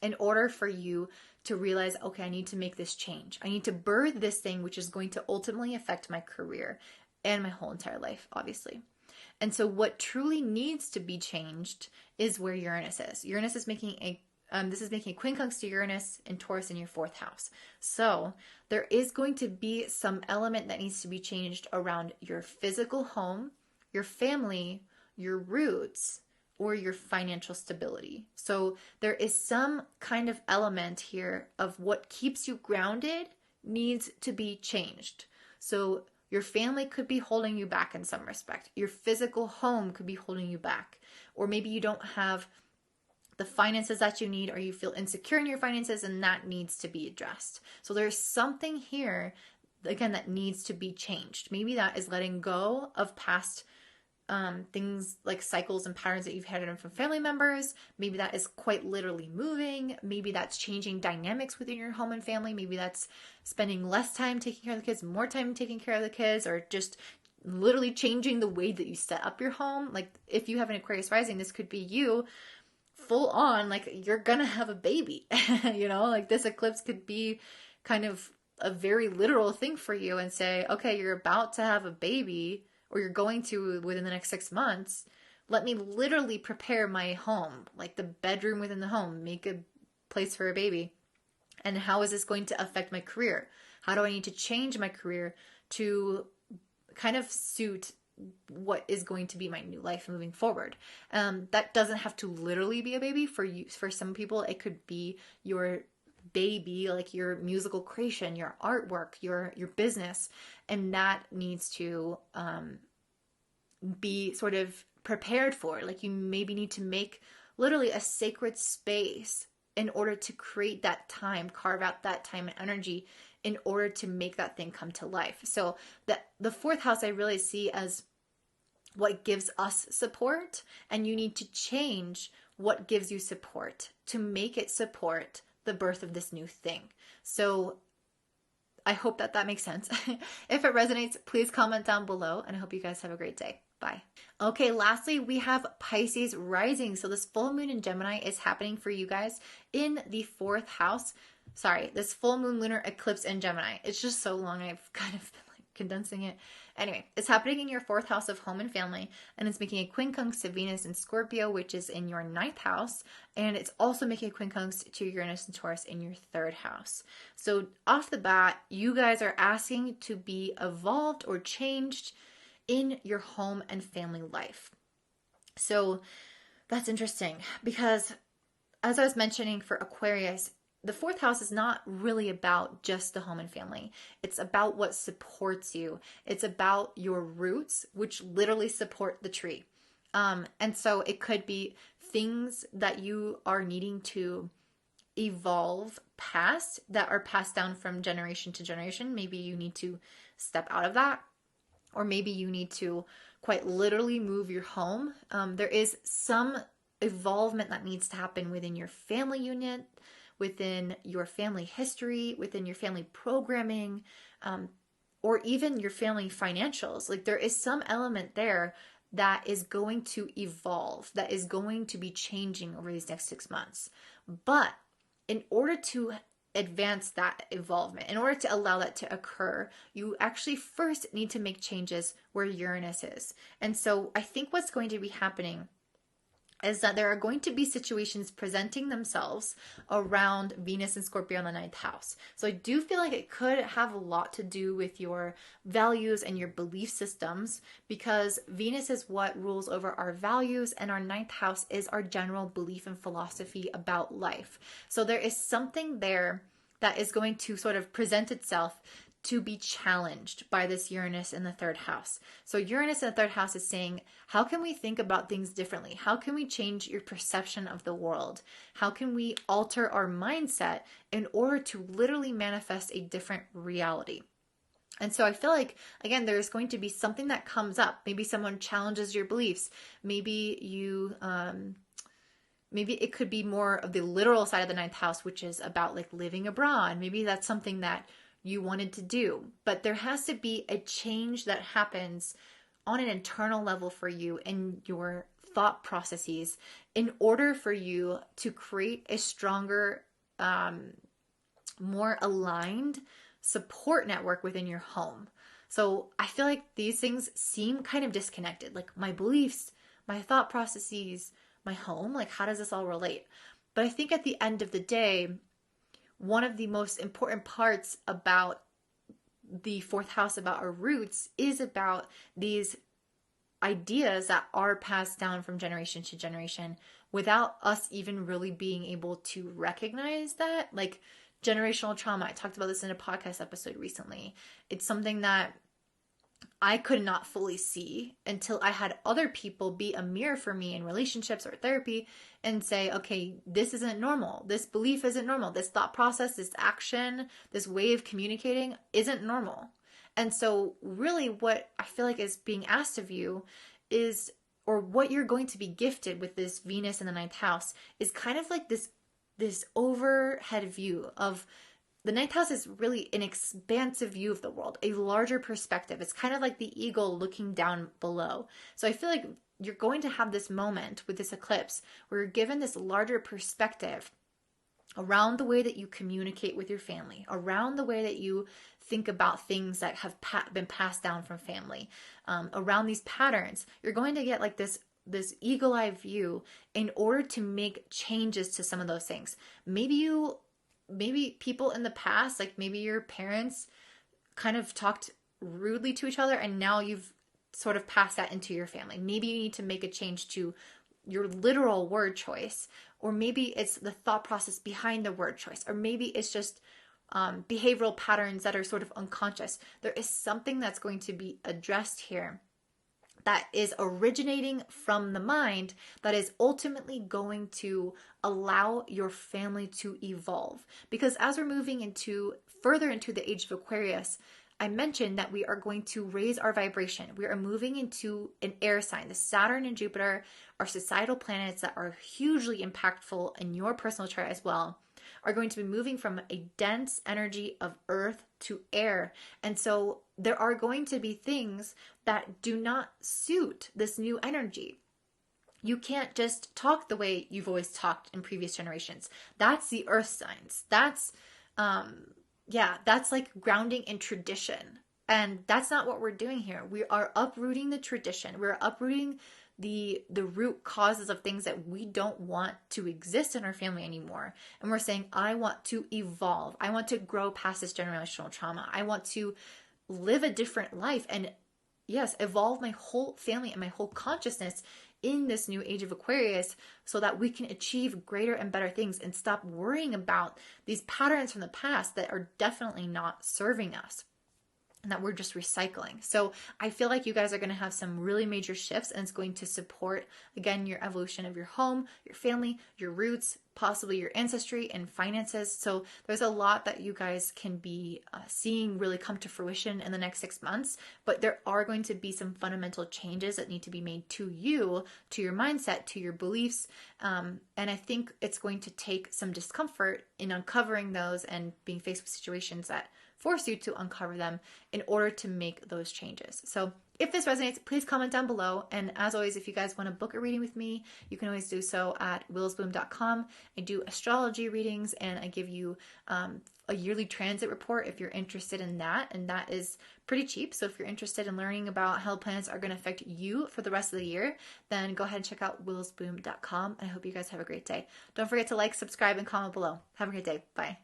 in order for you to realize, okay, I need to make this change. I need to birth this thing, which is going to ultimately affect my career and my whole entire life, obviously. And so what truly needs to be changed is where Uranus is. Uranus is making a this is making a quincunx to Uranus and Taurus in your fourth house. So there is going to be some element that needs to be changed around your physical home, your family, your roots, or your financial stability. So there is some kind of element here of what keeps you grounded needs to be changed. So your family could be holding you back in some respect. Your physical home could be holding you back. Or maybe you don't have the finances that you need, or you feel insecure in your finances, and that needs to be addressed. So there's something here, again, that needs to be changed. Maybe that is letting go of past things like cycles and patterns that you've had from family members. Maybe that is quite literally moving. Maybe that's changing dynamics within your home and family. Maybe that's spending less time taking care of the kids, more time taking care of the kids, or just literally changing the way that you set up your home. Like if you have an Aquarius rising, this could be you full on, like you're gonna have a baby. Like this eclipse could be kind of a very literal thing for you and say, okay, you're about to have a baby, or you're going to within the next 6 months. Let me literally prepare my home, like the bedroom within the home, make a place for a baby. And how is this going to affect my career? How do I need to change my career to kind of suit what is going to be my new life moving forward? That doesn't have to literally be a baby for you. For some people, it could be your baby, like your musical creation, your artwork, your business, and that needs to be sort of prepared for. Like you maybe need to make literally a sacred space in order to create that time, carve out that time and energy in order to make that thing come to life. So the fourth house I really see as what gives us support, and you need to change what gives you support to make it support the birth of this new thing. So I hope that makes sense. If it resonates, please comment down below, and I hope you guys have a great day. Bye. Okay, lastly, we have Pisces Rising. So this full moon in Gemini is happening for you guys in the fourth house. Sorry, this full moon lunar eclipse in Gemini. It's just so long, I've kind of been like condensing it. Anyway, it's happening in your fourth house of home and family, and it's making a quincunx to Venus in Scorpio, which is in your ninth house, and it's also making a quincunx to Uranus and Taurus in your third house. So off the bat, you guys are asking to be evolved or changed in your home and family life. So that's interesting because, as I was mentioning for Aquarius, the fourth house is not really about just the home and family. It's about what supports you. It's about your roots, which literally support the tree. And so it could be things that you are needing to evolve past that are passed down from generation to generation. Maybe you need to step out of that, or maybe you need to quite literally move your home. There is some evolvement that needs to happen within your family unit, within your family history, within your family programming, or even your family financials. Like there is some element there that is going to evolve, that is going to be changing over these next 6 months. But in order to advance that evolvement, in order to allow that to occur, you actually first need to make changes where Uranus is. And so I think what's going to be happening is that there are going to be situations presenting themselves around Venus and Scorpio in the ninth house. So I do feel like it could have a lot to do with your values and your belief systems, because Venus is what rules over our values, and our ninth house is our general belief and philosophy about life. So there is something there that is going to sort of present itself to be challenged by this Uranus in the third house. So Uranus in the third house is saying, how can we think about things differently? How can we change your perception of the world? How can we alter our mindset in order to literally manifest a different reality? And so I feel like, again, there's going to be something that comes up. Maybe someone challenges your beliefs. Maybe it could be more of the literal side of the ninth house, which is about like living abroad. Maybe that's something that you wanted to do, but there has to be a change that happens on an internal level for you in your thought processes in order for you to create a stronger, more aligned support network within your home. So I feel like these things seem kind of disconnected, like my beliefs, my thought processes, my home, like how does this all relate? But I think at the end of the day, one of the most important parts about the fourth house, about our roots, is about these ideas that are passed down from generation to generation without us even really being able to recognize that. Like generational trauma, I talked about this in a podcast episode recently. It's something that I could not fully see until I had other people be a mirror for me in relationships or therapy and say, okay, this isn't normal. This belief isn't normal. This thought process, this action, this way of communicating isn't normal. And so really what I feel like is being asked of you is, or what you're going to be gifted with this Venus in the ninth house, is kind of like this overhead view of the ninth house. Is really an expansive view of the world, a larger perspective. It's kind of like the eagle looking down below. So I feel like you're going to have this moment with this eclipse where you're given this larger perspective around the way that you communicate with your family, around the way that you think about things that have been passed down from family, around these patterns. You're going to get like this eagle-eye view in order to make changes to some of those things. Maybe people in the past, like maybe your parents kind of talked rudely to each other and now you've sort of passed that into your family. Maybe you need to make a change to your literal word choice, or maybe it's the thought process behind the word choice, or maybe it's just behavioral patterns that are sort of unconscious. There is something that's going to be addressed here that is originating from the mind that is ultimately going to allow your family to evolve. Because as we're moving further into the age of Aquarius, I mentioned that we are going to raise our vibration. We are moving into an air sign. The Saturn and Jupiter are societal planets that are hugely impactful in your personal chart as well, are going to be moving from a dense energy of earth to air. And so there are going to be things that do not suit this new energy. You can't just talk the way you've always talked in previous generations. That's the earth signs. That's like grounding in tradition. And that's not what we're doing here. We are uprooting the tradition. We're uprooting the root causes of things that we don't want to exist in our family anymore. And we're saying, I want to evolve. I want to grow past this generational trauma. I want to live a different life and, yes, evolve my whole family and my whole consciousness in this new age of Aquarius so that we can achieve greater and better things and stop worrying about these patterns from the past that are definitely not serving us and that we're just recycling. So I feel like you guys are going to have some really major shifts, and it's going to support, again, your evolution of your home, your family, your roots, possibly your ancestry and finances. So there's a lot that you guys can be seeing really come to fruition in the next 6 months, but there are going to be some fundamental changes that need to be made to you, to your mindset, to your beliefs. And I think it's going to take some discomfort in uncovering those and being faced with situations that force you to uncover them in order to make those changes. So if this resonates, please comment down below. And as always, if you guys want to book a reading with me, you can always do so at willsbloom.com. I do astrology readings and I give you a yearly transit report if you're interested in that. And that is pretty cheap. So if you're interested in learning about how planets are going to affect you for the rest of the year, then go ahead and check out willsbloom.com. I hope you guys have a great day. Don't forget to like, subscribe, and comment below. Have a great day. Bye.